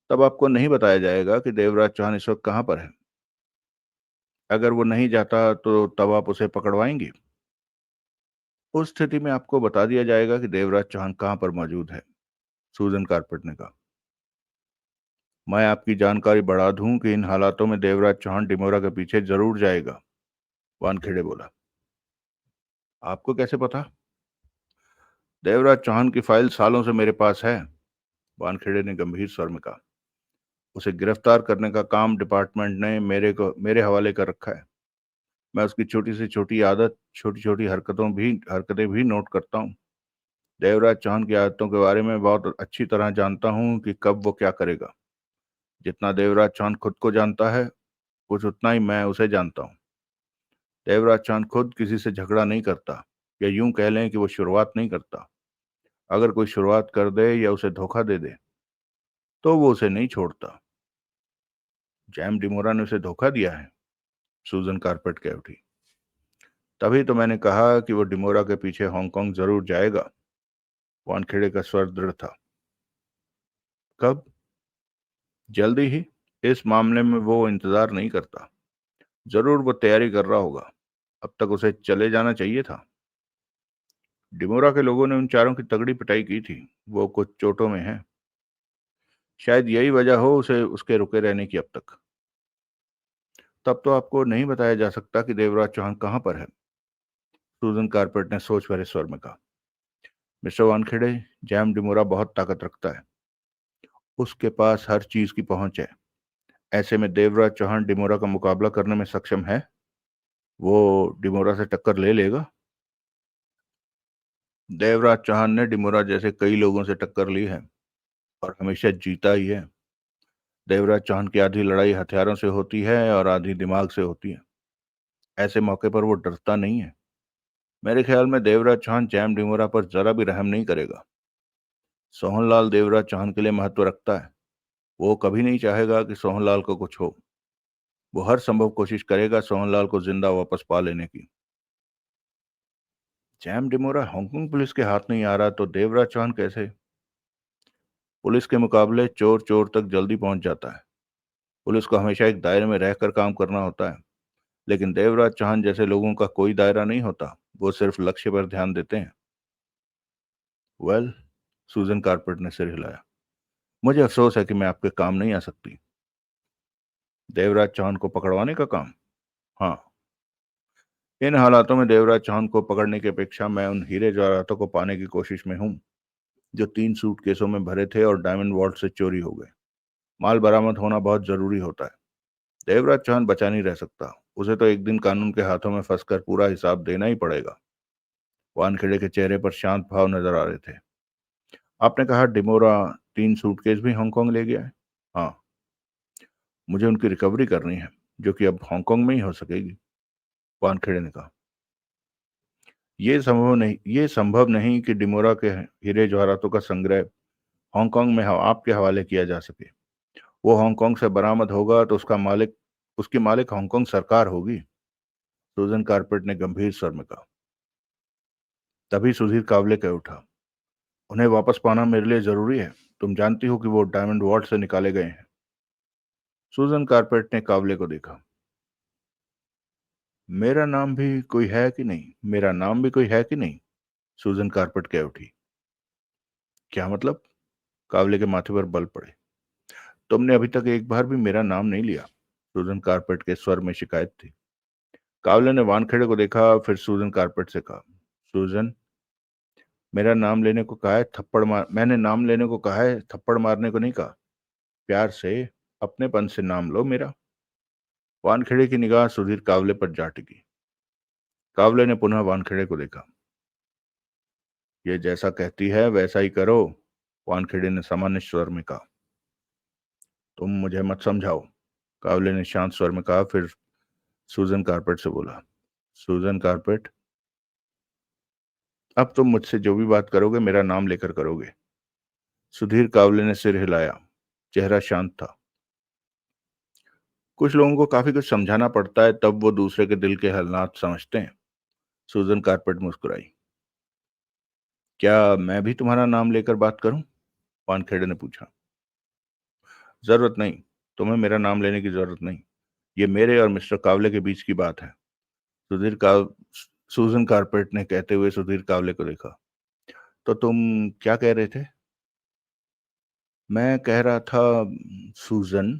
तब आपको नहीं बताया जाएगा कि देवराज चौहान इस वक्त कहां पर है। अगर वो नहीं जाता तो तब आप उसे पकड़वाएंगी। उस स्थिति में आपको बता दिया जाएगा कि देवराज चौहान कहां पर मौजूद है। सूजन कारपेट ने कहा। मैं आपकी जानकारी बढ़ा दूं कि इन हालातों में देवराज चौहान डिमोरा के पीछे जरूर जाएगा, वानखेड़े बोला। आपको कैसे पता? देवराज चौहान की फाइल सालों से मेरे पास है, वानखेड़े ने गंभीर स्वर में कहा। उसे गिरफ्तार करने का काम डिपार्टमेंट ने मेरे हवाले कर रखा है। मैं उसकी छोटी से छोटी आदत, छोटी छोटी हरकतें भी नोट करता हूँ। देवराज चौहान की आदतों के बारे में बहुत अच्छी तरह जानता हूँ कि कब वो क्या करेगा। जितना देवराज चौहान खुद को जानता है, कुछ उतना ही मैं उसे जानता हूँ। देवराज चौहान खुद किसी से झगड़ा नहीं करता, या यूं कह लें कि वो शुरुआत नहीं करता। अगर कोई शुरुआत कर दे या उसे धोखा दे दे तो वो उसे नहीं छोड़ता। जैम डिमोरा ने उसे धोखा दिया है, सूजन कारपेट कह उठी। तभी तो मैंने कहा कि वो डिमोरा के पीछे हांगकांग जरूर जाएगा, वानखेड़े का स्वर दृढ़ था। कब? जल्दी ही। इस मामले में वो इंतजार नहीं करता। जरूर वो तैयारी कर रहा होगा। अब तक उसे चले जाना चाहिए था। डिमोरा के लोगों ने उन चारों की तगड़ी पिटाई की थी। वो कुछ चोटों में है। शायद यही वजह हो उसे उसके रुके रहने की अब तक। तब तो आपको नहीं बताया जा सकता कि देवराज चौहान कहाँ पर है, सूजन कारपेट ने सोच भरे स्वर में कहा। मिस्टर वानखेड़े, जैम डिमोरा बहुत ताकत रखता है। उसके पास हर चीज की पहुंच है। ऐसे में देवराज चौहान डिमोरा का मुकाबला करने में सक्षम है। वो डिमोरा से टक्कर ले लेगा। देवराज चौहान ने डिमोरा जैसे कई लोगों से टक्कर ली है और हमेशा जीता ही है। देवराज चौहान की आधी लड़ाई हथियारों से होती है और आधी दिमाग से होती है। ऐसे मौके पर वो डरता नहीं है। मेरे ख्याल में देवराज चौहान जैम डिमोरा पर जरा भी रहम नहीं करेगा। सोहनलाल देवराज चौहान के लिए महत्व रखता है। वो कभी नहीं चाहेगा कि सोहनलाल को कुछ हो। वो हर संभव कोशिश करेगा सोहनलाल को जिंदा वापस पा लेने की। जैम डिमोरा हांगकांग पुलिस के हाथ नहीं आ रहा तो देवराज चौहान कैसे? पुलिस के मुकाबले चोर चोर तक जल्दी पहुंच जाता है। पुलिस को हमेशा एक दायरे में रहकर काम करना होता है। लेकिन देवराज चौहान जैसे लोगों का कोई दायरा नहीं होता। वो सिर्फ लक्ष्य पर ध्यान देते हैं। वेल, सूजन कारपेट ने सिर हिलाया। मुझे अफसोस है कि मैं आपके काम नहीं आ सकती। देवराज चौहान को पकड़वाने का काम? हाँ। इन हालातों में देवराज चौहान को पकड़ने की अपेक्षा मैं उन हीरे जवाहरातों को पाने की कोशिश में हूँ जो 3 सूटकेसों में भरे थे और डायमंड वॉल्ट से चोरी हो गए। माल बरामद होना बहुत जरूरी होता है। देवराज चौहान बचा नहीं रह सकता। उसे तो एक दिन कानून के हाथों में फंसकर पूरा हिसाब देना ही पड़ेगा। वानखेड़े के चेहरे पर शांत भाव नजर आ रहे थे। आपने कहा डिमोरा 3 सूटकेस भी हांगकांग ले गया है? हाँ। मुझे उनकी रिकवरी करनी है, जो कि अब हांगकांग में ही हो सकेगी, वानखेड़े ने कहा। ये संभव नहीं कि डिमोरा के हीरे जवाहरातों का संग्रह हांगकांग में आपके हवाले किया जा सके। वो हांगकांग से बरामद होगा तो उसकी मालिक हांगकांग सरकार होगी, सूजन कारपेट ने गंभीर स्वर में कहा। तभी सुधीर कावले कह उठा। उन्हें वापस पाना मेरे लिए जरूरी है। तुम जानती हो कि वो डायमंड वॉल्ट से निकाले गए हैं। सूजन कारपेट ने कावले को देखा। मेरा नाम भी कोई है कि नहीं? मेरा नाम भी कोई है कि नहीं? सूजन कारपेट कह उठी। क्या मतलब? कावले के माथे पर बल पड़े। तुमने अभी तक एक बार भी मेरा नाम नहीं लिया, सूजन कारपेट के स्वर में शिकायत थी। कावले ने वानखेड़े को देखा, फिर सूजन कारपेट से कहा। सूजन, मेरा नाम लेने को कहा है, थप्पड़ मार मैंने नाम लेने को कहा है, थप्पड़ मारने को नहीं कहा। प्यार से, अपनेपन से नाम लो मेरा। वानखेड़े की निगाह सुधीर कावले पर जा टिकी। कावले ने पुनः वानखेड़े को देखा। ये जैसा कहती है वैसा ही करो, वानखेड़े ने सामान्य स्वर में कहा। तुम मुझे मत समझाओ, कावले ने शांत स्वर में कहा। फिर सूजन कारपेट से बोला। सूजन कारपेट, अब तुम मुझसे जो भी बात करोगे मेरा नाम लेकर करोगे। सुधीर कावले ने सिर हिलाया। चेहरा शांत था। कुछ लोगों को काफी कुछ समझाना पड़ता है, तब वो दूसरे के दिल के हालात समझते हैं। सूजन कारपेट मुस्कुराई। क्या मैं भी तुम्हारा नाम लेकर बात करूं? वानखेड़े ने पूछा। जरूरत नहीं। तुम्हें मेरा नाम लेने की जरूरत नहीं। ये मेरे और मिस्टर कावले के बीच की बात है। सुधीर काव सूजन कारपेट ने कहते हुए सुधीर कावले को देखा। तो तुम क्या कह रहे थे? मैं कह रहा था सूजन,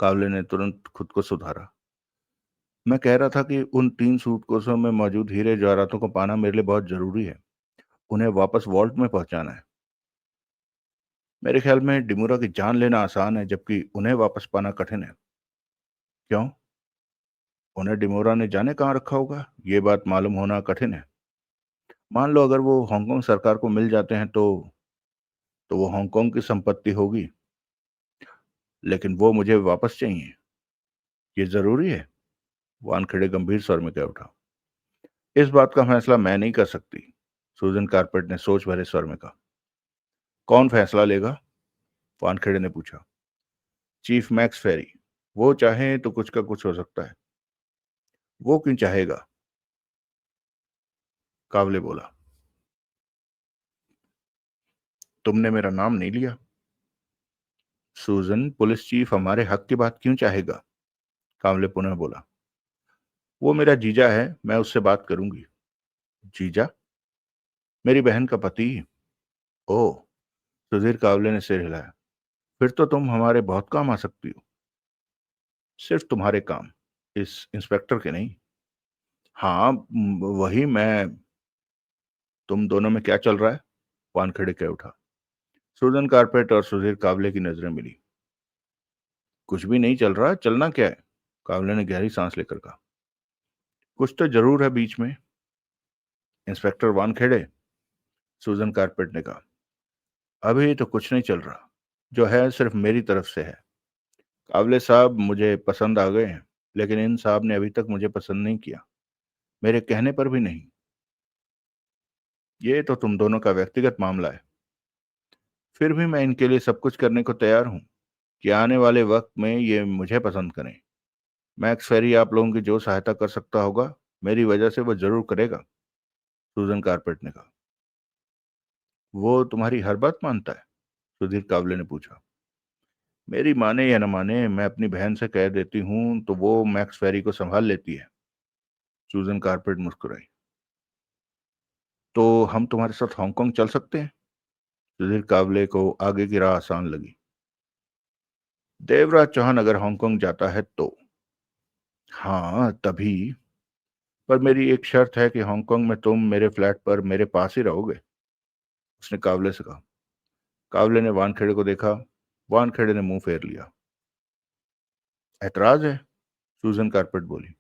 कावले ने तुरंत खुद को सुधारा। मैं कह रहा था कि उन 3 सूटकेसों में मौजूद हीरे जवाहरातों को पाना मेरे लिए बहुत ज़रूरी है। उन्हें वापस वॉल्ट में पहुँचाना है। मेरे ख़्याल में डिमोरा की जान लेना आसान है, जबकि उन्हें वापस पाना कठिन है। क्यों? उन्हें डिमोरा ने जाने कहाँ रखा होगा, ये बात मालूम होना कठिन है। मान लो अगर वो हांगकांग सरकार को मिल जाते हैं तो वो हांगकांग की संपत्ति होगी, लेकिन वो मुझे वापस चाहिए। ये ज़रूरी है? वानखेड़े गंभीर स्वर में कह उठा। इस बात का फैसला मैं नहीं कर सकती, सूजन कारपेट ने सोच भरे स्वर में कहा। कौन फैसला लेगा? वानखेड़े ने पूछा। चीफ मैक्स फेरी। वो चाहे तो कुछ का कुछ हो सकता है। वो क्यों चाहेगा? कावले बोला। तुमने मेरा नाम नहीं लिया। सूजन, पुलिस चीफ हमारे हक की बात क्यों चाहेगा? कावले पुनः बोला। वो मेरा जीजा है, मैं उससे बात करूंगी। जीजा? मेरी बहन का पति। ओह। सुधीर कावले ने सिर हिलाया। फिर तो तुम हमारे बहुत काम आ सकती हो। सिर्फ तुम्हारे काम, इस इंस्पेक्टर के नहीं। हाँ, वही मैं। तुम दोनों में क्या चल रहा है? वानखेड़े कह उठा। सूजन कारपेट और सुधीर कावले की नजरें मिली। कुछ भी नहीं चल रहा, चलना क्या है? कावले ने गहरी सांस लेकर कहा। कुछ तो जरूर है बीच में। इंस्पेक्टर वानखेड़े, सूजन कारपेट ने कहा। अभी तो कुछ नहीं चल रहा। जो है सिर्फ मेरी तरफ से है। कावले साहब मुझे पसंद आ गए हैं, लेकिन इन साहब ने अभी तक मुझे पसंद नहीं किया, मेरे कहने पर भी नहीं। ये तो तुम दोनों का व्यक्तिगत मामला है। फिर भी मैं इनके लिए सब कुछ करने को तैयार हूं कि आने वाले वक्त में ये मुझे पसंद करें। मैक्स फेरी आप लोगों की जो सहायता कर सकता होगा, मेरी वजह से वो जरूर करेगा, सूजन कारपेट ने कहा। वो तुम्हारी हर बात मानता है? सुधीर कावले ने पूछा। मेरी माने या न माने, मैं अपनी बहन से कह देती हूँ तो वो मैक्स फेरी को संभाल लेती है। सूजन कारपेट मुस्कुराई। तो हम तुम्हारे साथ हांगकांग चल सकते हैं? सुधीर कावले को आगे की राह आसान लगी। देवराज चौहान अगर हांगकांग जाता है तो? हाँ, तभी। पर मेरी एक शर्त है कि हांगकांग में तुम मेरे फ्लैट पर मेरे पास ही रहोगे, उसने कावले से कहा। कावले ने वानखेड़े को देखा। वानखेड़े ने मुंह फेर लिया। ऐतराज है? सूजन कारपेट बोली।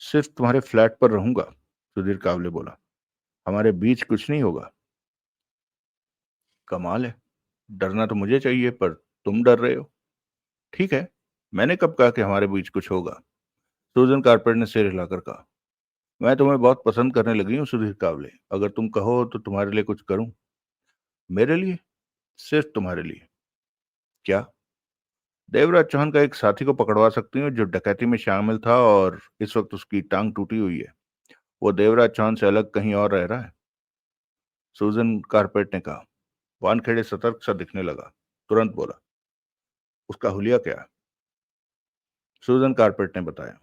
सिर्फ तुम्हारे फ्लैट पर रहूंगा, सुधीर कावले बोला। हमारे बीच कुछ नहीं होगा। कमाल है। डरना तो मुझे चाहिए, पर तुम डर रहे हो। ठीक है, मैंने कब कहा कि हमारे बीच कुछ होगा? सूजन कारपेट ने सिर हिलाकर कहा। मैं तुम्हें बहुत पसंद करने लगी हूँ सुधीर कावले। अगर तुम कहो तो तुम्हारे लिए कुछ करूं। मेरे लिए? सिर्फ तुम्हारे लिए? क्या? देवराज चौहान का एक साथी को पकड़वा सकती हूँ जो डकैती में शामिल था और इस वक्त उसकी टांग टूटी हुई है। वो देवराज चौहान से अलग कहीं और रह रहा है, सूजन कारपेट ने कहा। वानखेड़े सतर्क सा दिखने लगा। तुरंत बोला। उसका हुलिया क्या है? सूजन कारपेट ने बताया।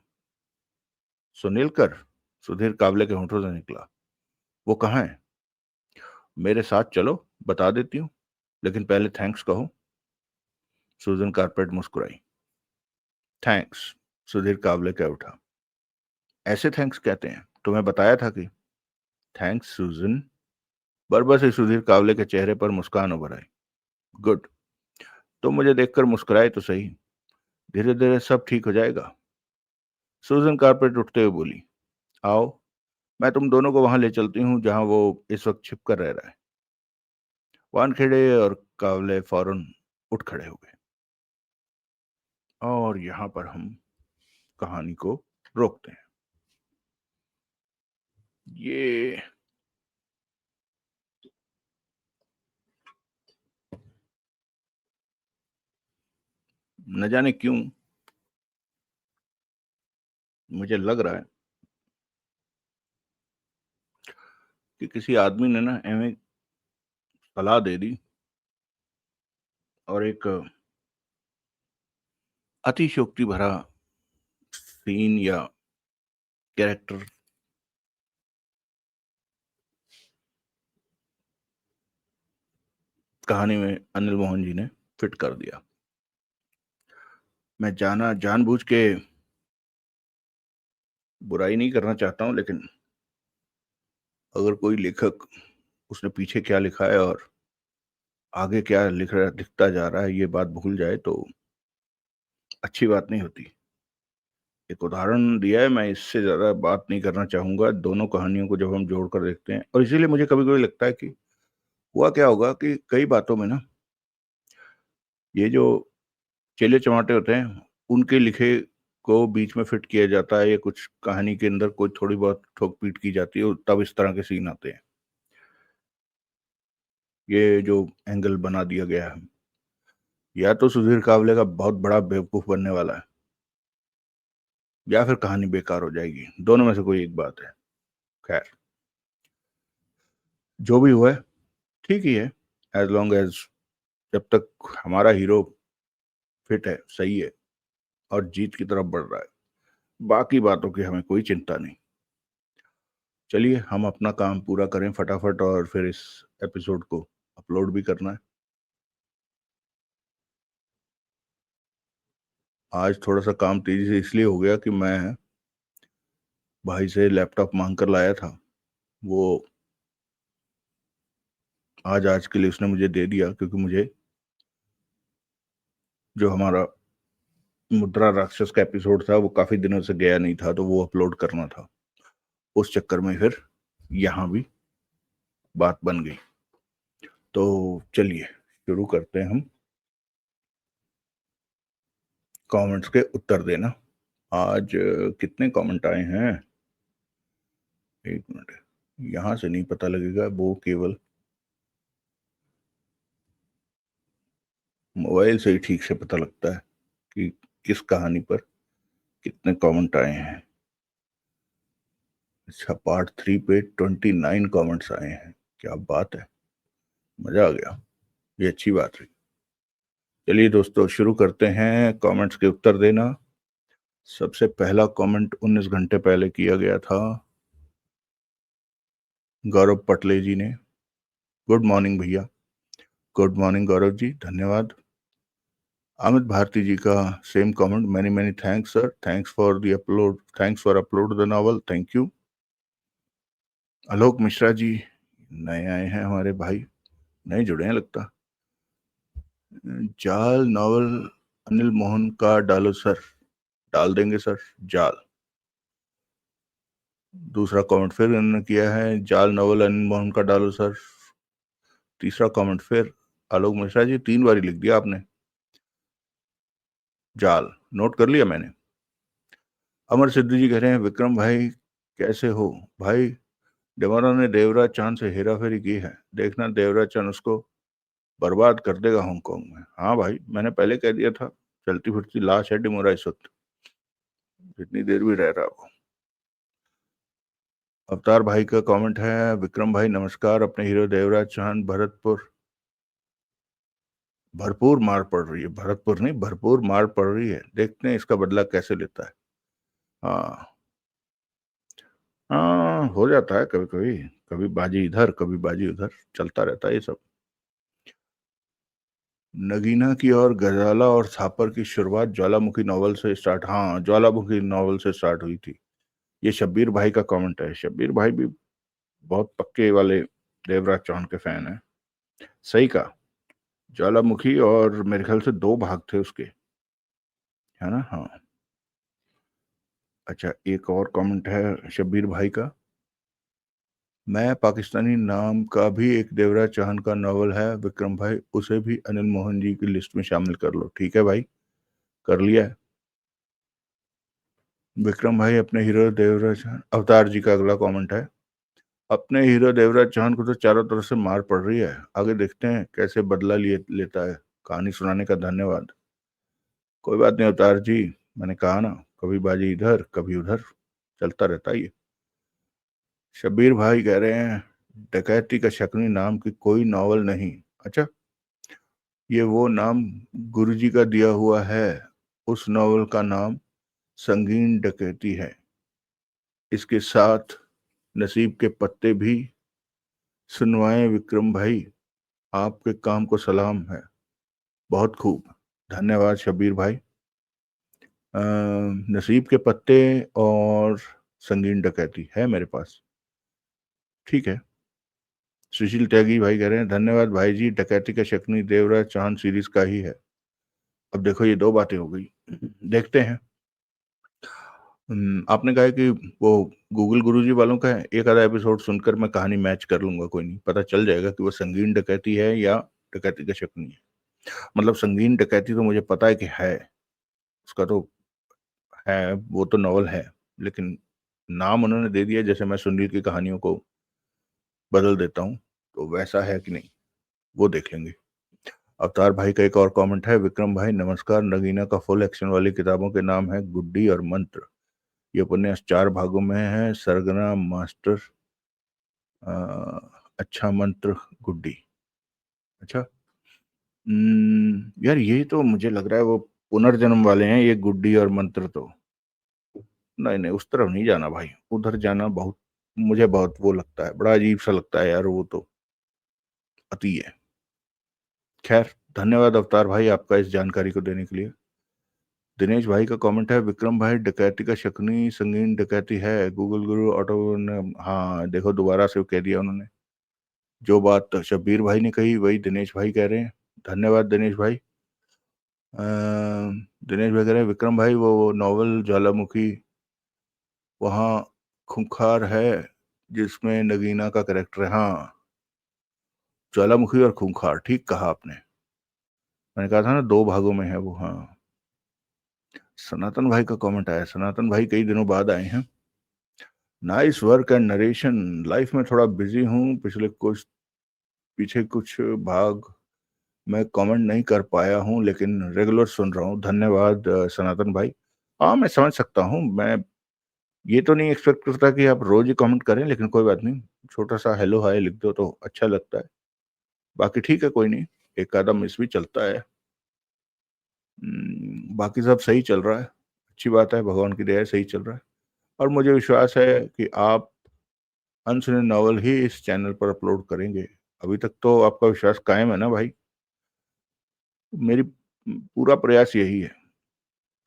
सुनील कर? सुधीर कावले के होंठों से निकला। वो कहाँ है? मेरे साथ चलो, बता देती हूँ, लेकिन पहले थैंक्स कहो। सूजन कारपेट मुस्कुराई। थैंक्स? सुधीर कावले कह उठा। ऐसे थैंक्स कहते हैं? तुम्हें बताया था कि। थैंक्स सूजन। बरबस ही सुधीर कावले के चेहरे पर मुस्कान उभर आई। गुड। तुम मुझे देखकर मुस्कुराए तो सही। धीरे धीरे सब ठीक हो जाएगा। सूजन कारपेट उठते हुए बोली। आओ, मैं तुम दोनों को वहां ले चलती हूँ जहां वो इस वक्त छिप कर रह रहा है। वानखेड़े और कावले फौरन उठ खड़े हो गए। और यहाँ पर हम कहानी को रोकते हैं। ये न जाने क्यों मुझे लग रहा है कि किसी आदमी ने ना हमें सलाह दे दी और एक अतिशयोक्ति भरा सीन या कैरेक्टर कहानी में अनिल मोहन जी ने फिट कर दिया। मैं जानबूझ के बुराई नहीं करना चाहता हूं, लेकिन अगर कोई लेखक उसने पीछे क्या लिखा है और आगे क्या लिखता जा रहा है ये बात भूल जाए तो अच्छी बात नहीं होती। एक उदाहरण दिया है, मैं इससे ज्यादा बात नहीं करना चाहूंगा। दोनों कहानियों को जब हम जोड़कर देखते हैं, और इसीलिए मुझे कभी कभी लगता है कि हुआ क्या होगा कि कई बातों में ना, ये जो चेले चमाटे होते हैं उनके लिखे को बीच में फिट किया जाता है, या कुछ कहानी के अंदर कोई थोड़ी बहुत ठोक पीट की जाती है और तब इस तरह के सीन आते हैं। ये जो एंगल बना दिया गया है, या तो सुधीर कावले का बहुत बड़ा बेवकूफ बनने वाला है, या फिर कहानी बेकार हो जाएगी। दोनों में से कोई एक बात है। खैर, जो भी हुआ है ठीक ही है, एज लॉन्ग एज, जब तक हमारा हीरो फिट है, सही है और जीत की तरफ बढ़ रहा है, बाकी बातों की हमें कोई चिंता नहीं। चलिए हम अपना काम पूरा करें फटाफट, और फिर इस एपिसोड को अपलोड भी करना है। आज थोड़ा सा काम तेजी से इसलिए हो गया कि मैं भाई से लैपटॉप मांग कर लाया था। वो आज आज के लिए उसने मुझे दे दिया, क्योंकि मुझे जो हमारा मुद्रा राक्षस का एपिसोड था वो काफी दिनों से गया नहीं था, तो वो अपलोड करना था। उस चक्कर में फिर यहाँ भी बात बन गई। तो चलिए शुरू करते हैं हम कमेंट्स के उत्तर देना। आज कितने कमेंट आए हैं, एक मिनट, यहां से नहीं पता लगेगा, वो केवल मोबाइल से ही ठीक से पता लगता है कि किस कहानी पर कितने कमेंट आए हैं। अच्छा, पार्ट 3 पे 29 कमेंट्स आए हैं, क्या बात है, मजा आ गया, ये अच्छी बात है। चलिए दोस्तों शुरू करते हैं कमेंट्स के उत्तर देना। सबसे पहला कमेंट 19 घंटे पहले किया गया था गौरव पटले जी ने। गुड मॉर्निंग भैया। गुड मॉर्निंग गौरव जी, धन्यवाद। अमित भारती जी का same comment, many many thanks sir, thanks for the upload, thanks for upload the novel, thank you. Alok Mishra ji नए आए हैं हमारे भाई, नए जुड़े हैं लगता। जाल नॉवल अनिल मोहन का डालो सर, डाल देंगे सर जाल। दूसरा कमेंट फिर इन्होंने किया है, जाल नॉवल अनिल मोहन का डालो सर। तीसरा कमेंट फिर आलोक मिश्रा जी, 3 बार लिख दिया आपने जाल, नोट कर लिया मैंने। अमर सिद्धू जी कह रहे हैं, विक्रम भाई कैसे हो भाई, डेमोरा ने देवराज चांद से हेरा फेरी की है, देखना देवराज चांद उसको बर्बाद कर देगा हांगकांग में। हाँ भाई, मैंने पहले कह दिया था, चलती फिरती लाश है डेमोरा इस वक्त, जितनी देर भी रह रहा हो। अवतार भाई का कमेंट है, विक्रम भाई नमस्कार, अपने हीरो देवराज चांद भरतपुर भरपूर मार पड़ रही है, भरतपुर नहीं भरपूर मार पड़ रही है, देखते हैं इसका बदला कैसे लेता है। हाँ हाँ, हो जाता है कभी कभी, कभी बाजी इधर कभी बाजी उधर, चलता रहता है ये सब। नगीना की और गजाला और थापर की शुरुआत ज्वालामुखी नॉवल से स्टार्ट, हाँ ज्वालामुखी नॉवल से स्टार्ट हुई थी। ये शब्बीर भाई का कमेंट है। शब्बीर भाई भी बहुत पक्के वाले देवराज चौहान के फैन है। सही कहा, ज्वालामुखी और मेरे ख्याल से 2 भाग थे उसके, है ना। हाँ, अच्छा एक और कमेंट है शब्बीर भाई का, मैं पाकिस्तानी नाम का भी एक देवराज चौहान का नॉवल है विक्रम भाई, उसे भी अनिल मोहन जी की लिस्ट में शामिल कर लो। ठीक है भाई, कर लिया है। विक्रम भाई अपने हीरो देवराज चौहान, अवतार जी का अगला कमेंट है, अपने हीरो देवराज चौहान को तो चारों तरफ से मार पड़ रही है, आगे देखते हैं कैसे बदला लिए लेता है। कहानी सुनाने का धन्यवाद। कोई बात नहीं अवतार जी, मैंने कहा ना, कभी बाजी इधर कभी उधर, चलता रहता है ये। शब्बीर भाई कह रहे हैं, डकैती का शकनी नाम की कोई नॉवल नहीं। अच्छा, ये वो नाम गुरुजी का दिया हुआ है, उस नॉवल का नाम संगीन डकैती है। इसके साथ नसीब के पत्ते भी सुनवाएं विक्रम भाई, आपके काम को सलाम है। बहुत खूब। धन्यवाद शब्बीर भाई। नसीब के पत्ते और संगीन डकैती है मेरे पास। ठीक है। सुशील त्यागी भाई कह रहे हैं धन्यवाद भाई जी, डकैती का शकुनी देवराज चांद सीरीज का ही है। अब देखो ये दो बातें हो गई, देखते हैं। आपने कहा है कि वो गूगल गुरुजी वालों का है, एक आधा एपिसोड सुनकर मैं कहानी मैच कर लूंगा, कोई नहीं, पता चल जाएगा कि वो संगीन डकैती है या डकैती का शकुनी है। मतलब संगीन डकैती तो मुझे पता है कि है, उसका तो है, वो तो नॉवल है, लेकिन नाम उन्होंने दे दिया जैसे मैं सुनील की कहानियों को बदल देता हूँ, तो वैसा है कि नहीं, वो देख लेंगे। अवतार भाई का एक और कमेंट है, विक्रम भाई नमस्कार, नगीना का फुल एक्शन वाली किताबों के नाम है गुड्डी और मंत्र। ये उपन्यास 4 भागों में है, सरगना मास्टर, अ, अच्छा मंत्र, गुड्डी। अच्छा। यार ये तो मुझे लग रहा है वो पुनर्जन्म वाले हैं, ये गुड्डी और मंत्र तो। नहीं नहीं, उस तरफ नहीं जाना भाई, उधर जाना बहुत, मुझे बहुत वो लगता है, बड़ा अजीब सा लगता है यार, वो तो अति है। खैर, धन्यवाद अवतार भाई आपका इस जानकारी को देने के लिए। दिनेश भाई का कमेंट है, विक्रम भाई डकैती का शकुनी संगीन डकैती है, गूगल गुरु ऑटो ने, हाँ देखो दोबारा से कह दिया उन्होंने, जो बात शब्बीर भाई ने कही वही दिनेश भाई कह रहे हैं। धन्यवाद दिनेश भाई। दिनेश भाई कह रहे हैं विक्रम भाई वो नॉवल ज्वालामुखी वहाँ खूंखार है जिसमें नगीना का कैरेक्टर है। हाँ, ज्वालामुखी और खूंखार, ठीक कहा आपने, मैंने कहा था ना 2 भागों में है वो। हाँ। सनातन भाई का कमेंट आया, सनातन भाई कई दिनों बाद आए हैं। Nice work and narration, life में थोड़ा बिजी हूँ, पिछले कुछ पीछे कुछ भाग मैं कमेंट नहीं कर पाया हूँ, लेकिन रेगुलर सुन रहा हूँ। धन्यवाद सनातन भाई। हाँ मैं समझ सकता हूँ, मैं ये तो नहीं एक्सपेक्ट करता कि आप रोज ही कमेंट करें, लेकिन कोई बात नहीं, छोटा सा हेलो हाय लिख दो तो अच्छा लगता है। बाकी ठीक है, कोई नहीं, एक आधा मिस भी चलता है। बाकी सब सही चल रहा है, अच्छी बात है, भगवान की दया है, सही चल रहा है। और मुझे विश्वास है कि आप अनसुने नॉवल ही इस चैनल पर अपलोड करेंगे। अभी तक तो आपका विश्वास कायम है ना भाई। मेरी पूरा प्रयास यही है,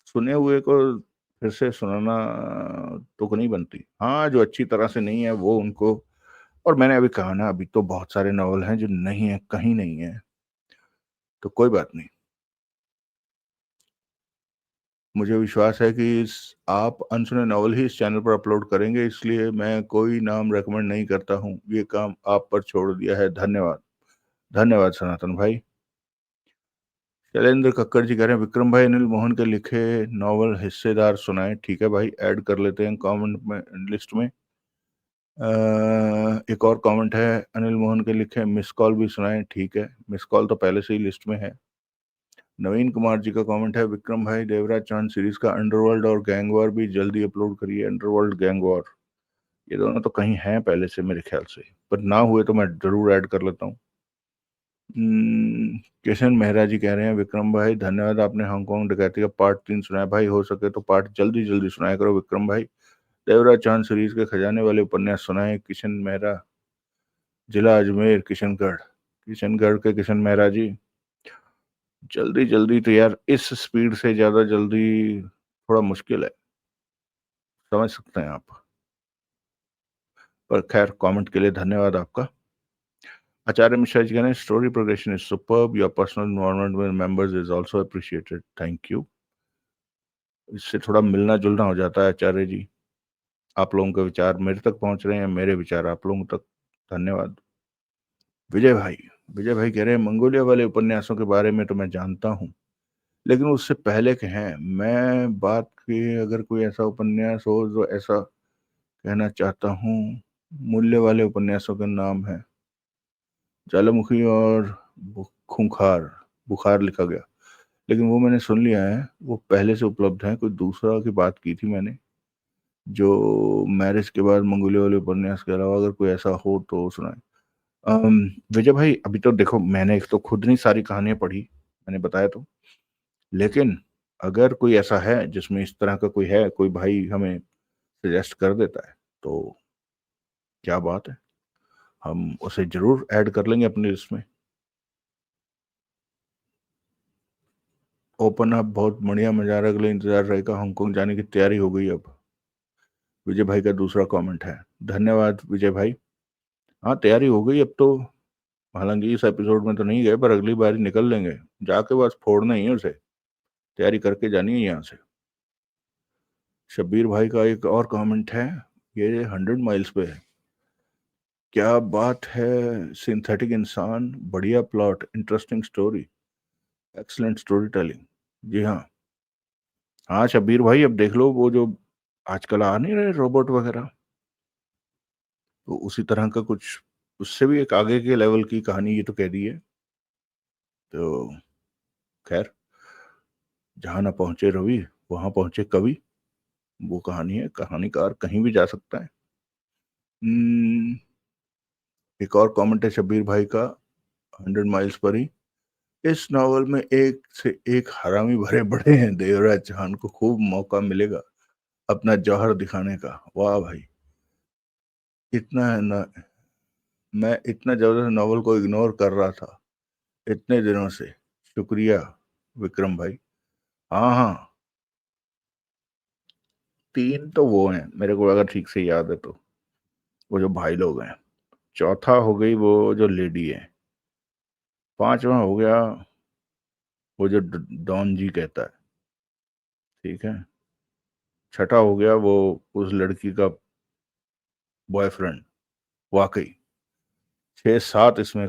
सुने हुए को फिर से सुनाना तुक नहीं बनती। हाँ, जो अच्छी तरह से नहीं है वो उनको, और मैंने अभी कहा ना, अभी तो बहुत सारे नॉवल हैं जो नहीं है, कहीं नहीं है, तो कोई बात नहीं। मुझे विश्वास है कि इस आप अनसुने नॉवल ही इस चैनल पर अपलोड करेंगे, इसलिए मैं कोई नाम रेकमेंड नहीं करता हूँ, ये काम आप पर छोड़ दिया है। धन्यवाद। धन्यवाद सनातन भाई। शैलेंद्र कक्कड़ जी कह रहे हैं विक्रम भाई अनिल मोहन के लिखे नॉवल हिस्सेदार सुनाए। ठीक है भाई, ऐड कर लेते हैं कमेंट में, लिस्ट में। एक और कमेंट है, अनिल मोहन के लिखे मिस कॉल भी सुनाए। ठीक है, मिस कॉल तो पहले से ही लिस्ट में है। नवीन कुमार जी का कमेंट है, विक्रम भाई देवराज चांद सीरीज का अंडरवर्ल्ड और गैंग वॉर भी जल्दी अपलोड करिए। अंडरवर्ल्ड गैंग वॉर, ये दोनों तो कहीं हैं पहले से मेरे ख्याल से, पर ना हुए तो मैं जरूर ऐड कर लेता हूँ। किशन मेहरा जी कह रहे हैं विक्रम भाई धन्यवाद, आपने हांगकांग डकैती का पार्ट 3 सुनाया भाई, हो सके तो पार्ट जल्दी जल्दी सुनाया करो विक्रम भाई। देवराज चांद सीरीज के खजाने वाले उपन्यास सुनाए। किशन मेहरा, जिला अजमेर, किशनगढ़, किशनगढ़ के किशन मेहरा जी, जल्दी जल्दी तो यार इस स्पीड से ज्यादा जल्दी थोड़ा मुश्किल है, समझ सकते हैं आप, पर खैर कमेंट के लिए धन्यवाद आपका। आचार्य मिश्रा जी कह रहे हैं story progression is superb, your personal involvement with members is also appreciated, thank you. इससे थोड़ा मिलना जुलना हो जाता है आचार्य जी, आप लोगों के विचार मेरे तक पहुंच रहे हैं, मेरे विचार आप लोगों तक। धन्यवाद। विजय भाई, विजय भाई कह रहे हैं मंगोलिया वाले उपन्यासों के बारे में तो मैं जानता हूँ, लेकिन उससे पहले के हैं, मैं बात की अगर कोई ऐसा उपन्यास हो जो ऐसा कहना चाहता हूँ। मूल्य वाले उपन्यासों का नाम है ज्वालामुखी और खूंखार, बुखार लिखा गया, लेकिन वो मैंने सुन लिया है, वो पहले से उपलब्ध है। कोई दूसरा की बात की थी मैंने, जो मैरिज के बाद मंगोलिया वाले उपन्यास के अलावा अगर कोई ऐसा हो तो सुनाए। अम, विजय भाई अभी तो देखो, मैंने एक तो खुद नहीं सारी कहानियां पढ़ी, मैंने बताया तो, लेकिन अगर कोई ऐसा है जिसमें इस तरह का कोई है, कोई भाई हमें सजेस्ट कर देता है तो क्या बात है, हम उसे जरूर ऐड कर लेंगे अपनी लिस्ट में। ओपन अप बहुत बढ़िया मजा आ रहा है, अगले इंतजार रहेगा। हांगकांग जाने की तैयारी हो गई अब। विजय भाई का दूसरा कमेंट है। धन्यवाद विजय भाई। हाँ तैयारी हो गई अब तो। हालांकि इस एपिसोड में तो नहीं गए, पर अगली बार निकल लेंगे। जाके बस फोड़ना ही है उसे, तैयारी करके जानी है यहाँ से। शब्बीर भाई का एक और कमेंट है, ये 100 माइल्स पे है। क्या बात है, सिंथेटिक इंसान, बढ़िया plot, interesting story, excellent story telling. जी हाँ। हाँ शब्बीर भाई, अब देख लो वो जो आजकल आ नहीं रहे रोबोट वगैरह, तो उसी तरह का कुछ, उससे भी एक आगे के लेवल की कहानी ये तो कह दी है। तो खैर, जहां ना पहुंचे रवि वहां पहुंचे कवि, वो कहानी है। कहानीकार कहीं भी जा सकता है। हम्म, एक और कमेंट है शब्बीर भाई का, 100 माइल्स पर ही। इस नॉवल में एक से एक हरामी भरे पड़े हैं। देवराज चौहान को खूब मौका मिलेगा अपना जौहर दिखाने का। वाह भाई, इतना है ना। मैं इतना जबरदस्त नॉवल को इग्नोर कर रहा था इतने दिनों से। शुक्रिया विक्रम भाई। हाँ हाँ, 3 तो वो हैं मेरे को अगर ठीक से याद है तो, वो जो भाई लोग हैं। चौथा हो गई वो जो लेडी है। 5वां हो गया वो जो डॉन जी कहता है। ठीक है। छठा हो गया वो उस लड़की का बॉयफ्रेंड। वाकई 6 7 इसमें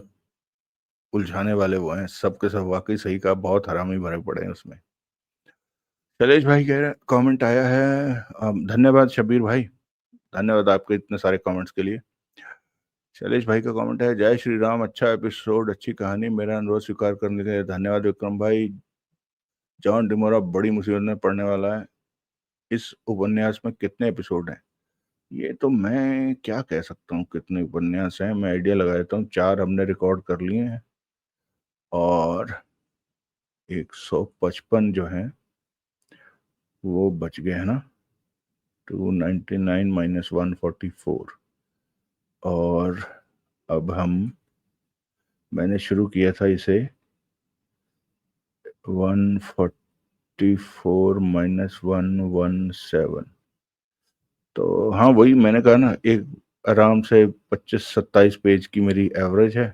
उलझाने वाले वो हैं, सबके सब वाकई सही का, बहुत हरामी भरे पड़े हैं उसमें। शैलेश भाई कह रहे कमेंट आया है। धन्यवाद शबीर भाई, धन्यवाद आपके इतने सारे कमेंट्स के लिए। शैलेश भाई का कमेंट है, जय श्री राम, अच्छा एपिसोड, अच्छी कहानी, मेरा अनुरोध स्वीकार करने के लिए धन्यवाद विक्रम भाई। जॉन डिमोरा बड़ी मुसीबत में पड़ने वाला है। इस उपन्यास में कितने एपिसोड हैं? ये तो मैं क्या कह सकता हूँ कितने उपन्यास हैं, मैं आइडिया लगा देता हूँ। 4 हमने रिकॉर्ड कर लिए हैं, और 155 जो है वो बच गए हैं ना। 299 माइनस 144। और अब मैंने शुरू किया था इसे 144 माइनस 117। तो हाँ, वही मैंने कहा ना, एक आराम से 25 27 पेज की मेरी एवरेज है।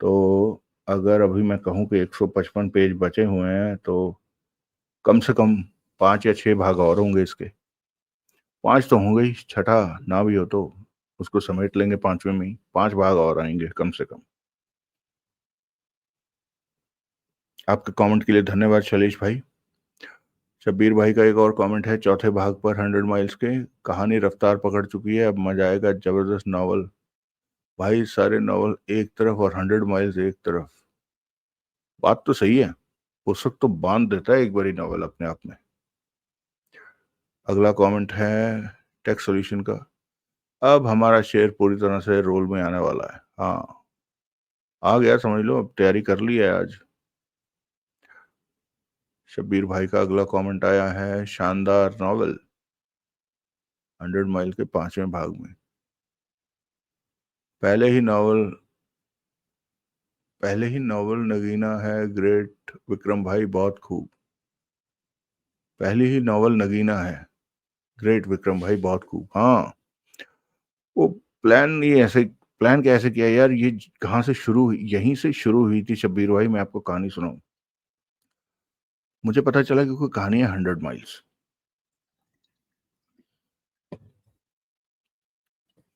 तो अगर अभी मैं कहूँ कि 155 पेज बचे हुए हैं, तो कम से कम 5 या 6 भाग और होंगे इसके। 5 तो होंगे ही, छठा ना भी हो तो उसको समेट लेंगे 5वें में ही। 5 भाग और आएंगे कम से कम। आपके कमेंट के लिए धन्यवाद शैलेश भाई। शब्बीर भाई का एक और कमेंट है, चौथे भाग पर 100 माइल्स के। कहानी रफ्तार पकड़ चुकी है, अब मजा आएगा, जबरदस्त नावल भाई। सारे नावल एक तरफ और 100 माइल्स एक तरफ। बात तो सही है, पुस्तक तो बांध देता है एक बारी नावल अपने आप में। अगला कमेंट है टेक सॉल्यूशन का। अब हमारा शेर पूरी तरह से रोल में आने वाला है। हाँ, आ गया समझ लो, अब तैयारी कर ली है आज। शब्बीर भाई का अगला कमेंट आया है, शानदार नॉवल, 100 माइल के 5वें भाग में। पहले ही नॉवल पहले ही नॉवल नगीना है, ग्रेट विक्रम भाई, बहुत खूब। पहली ही नॉवल नगीना है, ग्रेट विक्रम भाई, बहुत खूब। हाँ, वो प्लान, ये ऐसे प्लान कैसे किया यार, ये कहाँ से शुरू हुई? यहीं से शुरू हुई थी शब्बीर भाई। मैं आपको कहानी सुनाऊं, मुझे पता चला कि कोई कहानी है 100 माइल्स।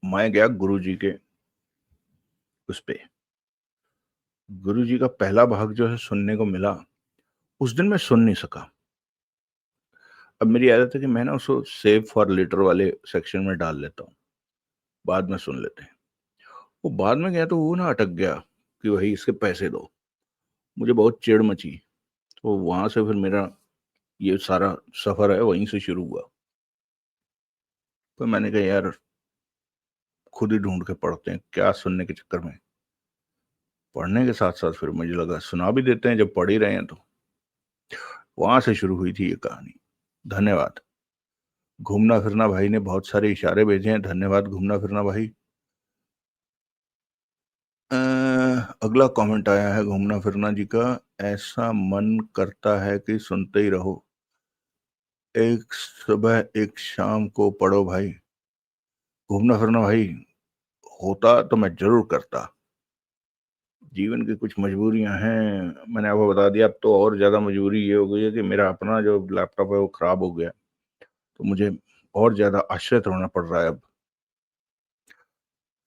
मैं गया गुरु जी के उस पे। गुरु जी का पहला भाग जो है सुनने को मिला, उस दिन मैं सुन नहीं सका। अब मेरी आदत है कि मैं ना उसको सेव फॉर लेटर वाले सेक्शन में डाल लेता हूँ, बाद में सुन लेते हैं। वो बाद में गया तो वो ना अटक गया कि भाई इसके पैसे दो। मुझे बहुत चिढ़ मची। तो वहां से फिर मेरा ये सारा सफर है वहीं से शुरू हुआ। तो मैंने कहा यार, खुद ही ढूंढ के पढ़ते हैं, क्या सुनने के चक्कर में। पढ़ने के साथ साथ फिर मुझे लगा सुना भी देते हैं जब पढ़ ही रहे हैं तो। वहां से शुरू हुई थी ये कहानी। धन्यवाद। घूमना फिरना भाई ने बहुत सारे इशारे भेजे हैं, धन्यवाद घूमना फिरना भाई। अ, अगला कमेंट आया है घूमना फिरना जी का। ऐसा मन करता है कि सुनते ही रहो। एक सुबह एक शाम को पढ़ो भाई। घूमना फिरना भाई होता तो मैं जरूर करता। जीवन की कुछ मजबूरियां हैं, मैंने आपको बता दिया। अब तो और ज्यादा मजबूरी ये हो गई है कि मेरा अपना जो लैपटॉप है वो खराब हो गया, तो मुझे और ज्यादा आश्रित होना पड़ रहा है अब।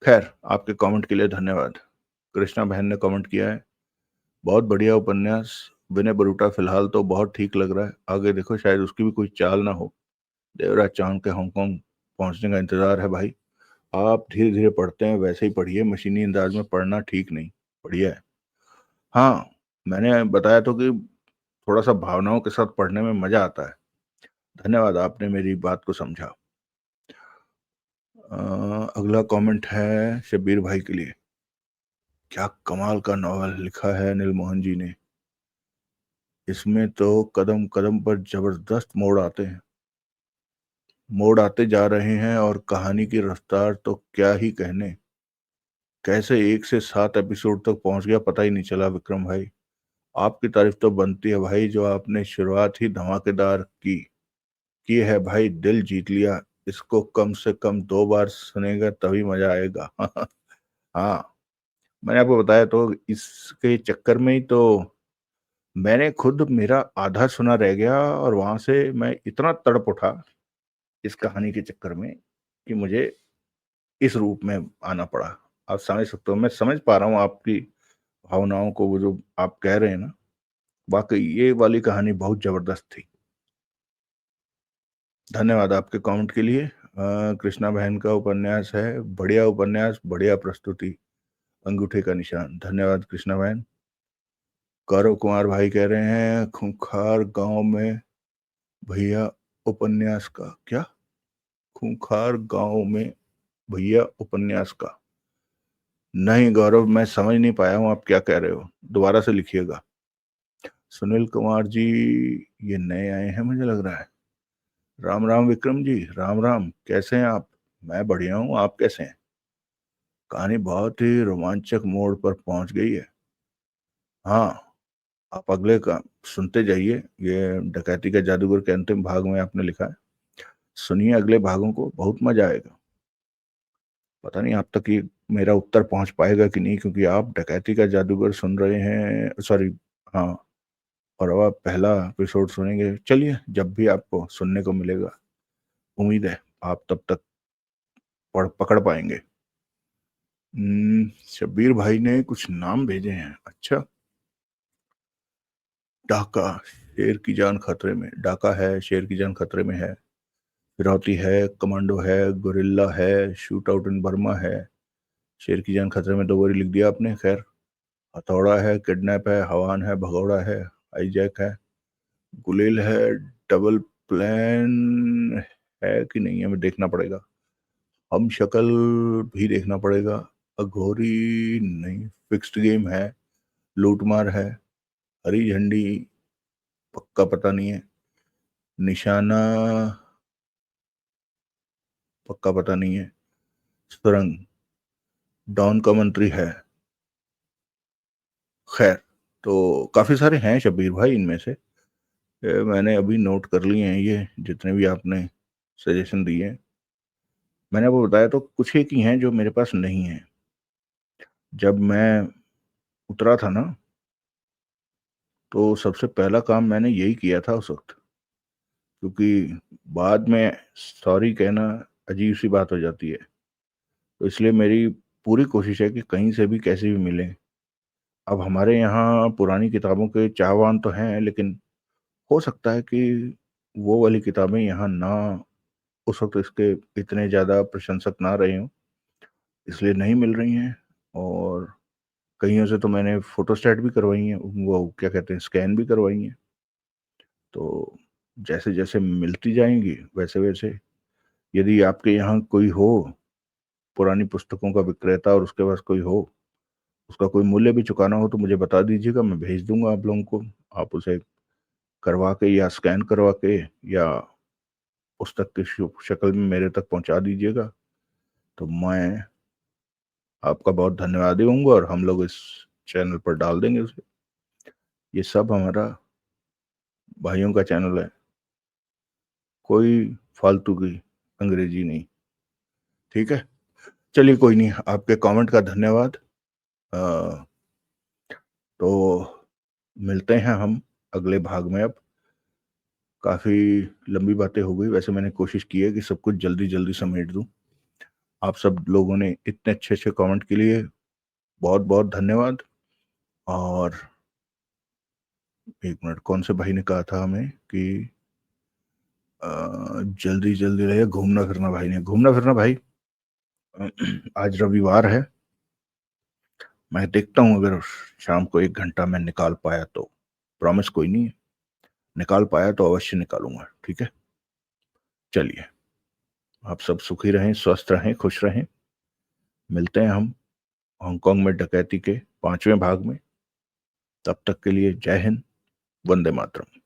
खैर, आपके कमेंट के लिए धन्यवाद। कृष्णा बहन ने कमेंट किया है, बहुत बढ़िया उपन्यास। विनय बरूटा फिलहाल तो बहुत ठीक लग रहा है, आगे देखो शायद उसकी भी कोई चाल ना हो। देवराज चांद के हांगकांग पहुंचने का इंतजार है भाई। आप धीरे धीरे पढ़ते हैं वैसे ही पढ़िए, मशीनी अंदाज में पढ़ना ठीक नहीं। बढ़िया है। हाँ, मैंने बताया तो कि थोड़ा सा भावनाओं के साथ पढ़ने में मजा आता है। धन्यवाद, आपने मेरी बात को समझा। अगला कमेंट है शब्बीर भाई के लिए। क्या कमाल का नॉवल लिखा है नीलमोहन जी ने। इसमें तो कदम कदम पर जबरदस्त मोड़ आते हैं, मोड़ आते जा रहे हैं, और कहानी की रफ्तार तो क्या ही कहने। कैसे 1 से 7 एपिसोड तक पहुंच गया पता ही नहीं चला। विक्रम भाई, आपकी तारीफ तो बनती है भाई, जो आपने शुरुआत ही धमाकेदार की है भाई। दिल जीत लिया। इसको कम से कम 2 बार सुनेगा तभी मजा आएगा। हाँ, मैंने आपको बताया तो इसके चक्कर में ही तो मैंने खुद, मेरा आधा सुना रह गया और वहां से मैं इतना तड़प उठा इस कहानी के चक्कर में कि मुझे इस रूप में आना पड़ा। आप समझ सकते हो, मैं समझ पा रहा हूँ आपकी भावनाओं को। वो जो आप कह रहे हैं ना, वाकई ये वाली कहानी बहुत जबरदस्त थी। धन्यवाद आपके कमेंट के लिए। कृष्णा बहन का उपन्यास है, बढ़िया उपन्यास, बढ़िया प्रस्तुति, अंगूठे का निशान। धन्यवाद कृष्णा बहन। गौरव कुमार भाई कह रहे हैं, खूंखार गांव में भैया उपन्यास का क्या? खूंखार गांव में भैया उपन्यास का? नहीं गौरव, मैं समझ नहीं पाया हूं आप क्या कह रहे हो, दोबारा से लिखिएगा। सुनील कुमार जी, ये नए आए हैं मुझे लग रहा है। राम राम विक्रम जी, राम राम, कैसे हैं आप? मैं बढ़िया हूँ, आप कैसे हैं? कहानी बहुत ही रोमांचक मोड़ पर पहुंच गई है। हाँ, आप अगले का सुनते जाइए। ये डकैती का जादूगर के अंतिम भाग में आपने लिखा है, सुनिए अगले भागों को, बहुत मजा आएगा। पता नहीं आप तक ये मेरा उत्तर पहुंच पाएगा कि नहीं, क्योंकि आप डकैती का जादूगर सुन रहे हैं, सॉरी, हाँ, और अब आप पहला एपिसोड सुनेंगे। चलिए, जब भी आपको सुनने को मिलेगा, उम्मीद है आप तब तक पकड़ पाएंगे। शब्बीर भाई ने कुछ नाम भेजे हैं, अच्छा। डाका, शेर की जान खतरे में। डाका है, शेर की जान खतरे में है, फिरौती है, कमांडो है, गोरिल्ला है, शूट आउट इन बर्मा है। शेर की जान खतरे में 2 बारी लिख दिया आपने। खैर, हथौड़ा है, किडनैप है, हवान है, भगौड़ा है, हाईजैक है, गुलेल है, डबल प्लान है कि नहीं हमें देखना पड़ेगा। हम शक्ल भी देखना पड़ेगा। अघोरी नहीं, फिक्स्ड गेम है, लूटमार है, हरी झंडी पक्का पता नहीं है, निशाना पक्का पता नहीं है, सुरंग, डॉन का मंत्री है। खैर, तो काफी सारे हैं शब्बीर भाई इनमें से। मैंने अभी नोट कर लिए हैं ये जितने भी आपने सजेशन दिए हैं। मैंने आपको बताया तो कुछ एक ही हैं जो मेरे पास नहीं है। जब मैं उतरा था ना, तो सबसे पहला काम मैंने यही किया था उस वक्त, क्योंकि बाद में सॉरी कहना अजीब सी बात हो जाती है। तो इसलिए मेरी पूरी कोशिश है कि कहीं से भी कैसे भी मिले। अब हमारे यहाँ पुरानी किताबों के चाहवान तो हैं, लेकिन हो सकता है कि वो वाली किताबें यहाँ ना, उस वक्त इसके इतने ज़्यादा प्रशंसक ना रहे हों, इसलिए नहीं मिल रही हैं। और कईयों से तो मैंने फोटोस्टेट भी करवाई हैं, वो क्या कहते हैं, स्कैन भी करवाई हैं। तो जैसे जैसे मिलती जाएंगी वैसे वैसे, यदि आपके यहाँ कोई हो पुरानी पुस्तकों का विक्रेता और उसके पास कोई हो, उसका कोई मूल्य भी चुकाना हो, तो मुझे बता दीजिएगा, मैं भेज दूंगा आप लोगों को। आप उसे करवा के या स्कैन करवा के या पुस्तक की शक्ल में मेरे तक पहुंचा दीजिएगा, तो मैं आपका बहुत धन्यवादी होऊंगा और हम लोग इस चैनल पर डाल देंगे उसे। ये सब हमारा भाइयों का चैनल है, कोई फालतू की अंग्रेजी नहीं। ठीक है, चलिए कोई नहीं, आपके कमेंट का धन्यवाद। अ, तो मिलते हैं हम अगले भाग में। अब काफी लंबी बातें हो गई, वैसे मैंने कोशिश की है कि सब कुछ जल्दी जल्दी समेट दूं। आप सब लोगों ने इतने अच्छे अच्छे कमेंट के लिए बहुत बहुत धन्यवाद। और एक मिनट, कौन से भाई ने कहा था हमें कि जल्दी जल्दी रहे, घूमना फिरना भाई ने, घूमना फिरना भाई आज रविवार है, मैं देखता हूँ अगर शाम को 1 घंटा मैं निकाल पाया तो, प्रॉमिस कोई नहीं है, निकाल पाया तो अवश्य निकालूंगा। ठीक है, चलिए, आप सब सुखी रहें, स्वस्थ रहें, खुश रहें। मिलते हैं हम हांगकांग में डकैती के 5वें भाग में। तब तक के लिए जय हिंद, वंदे मातरम।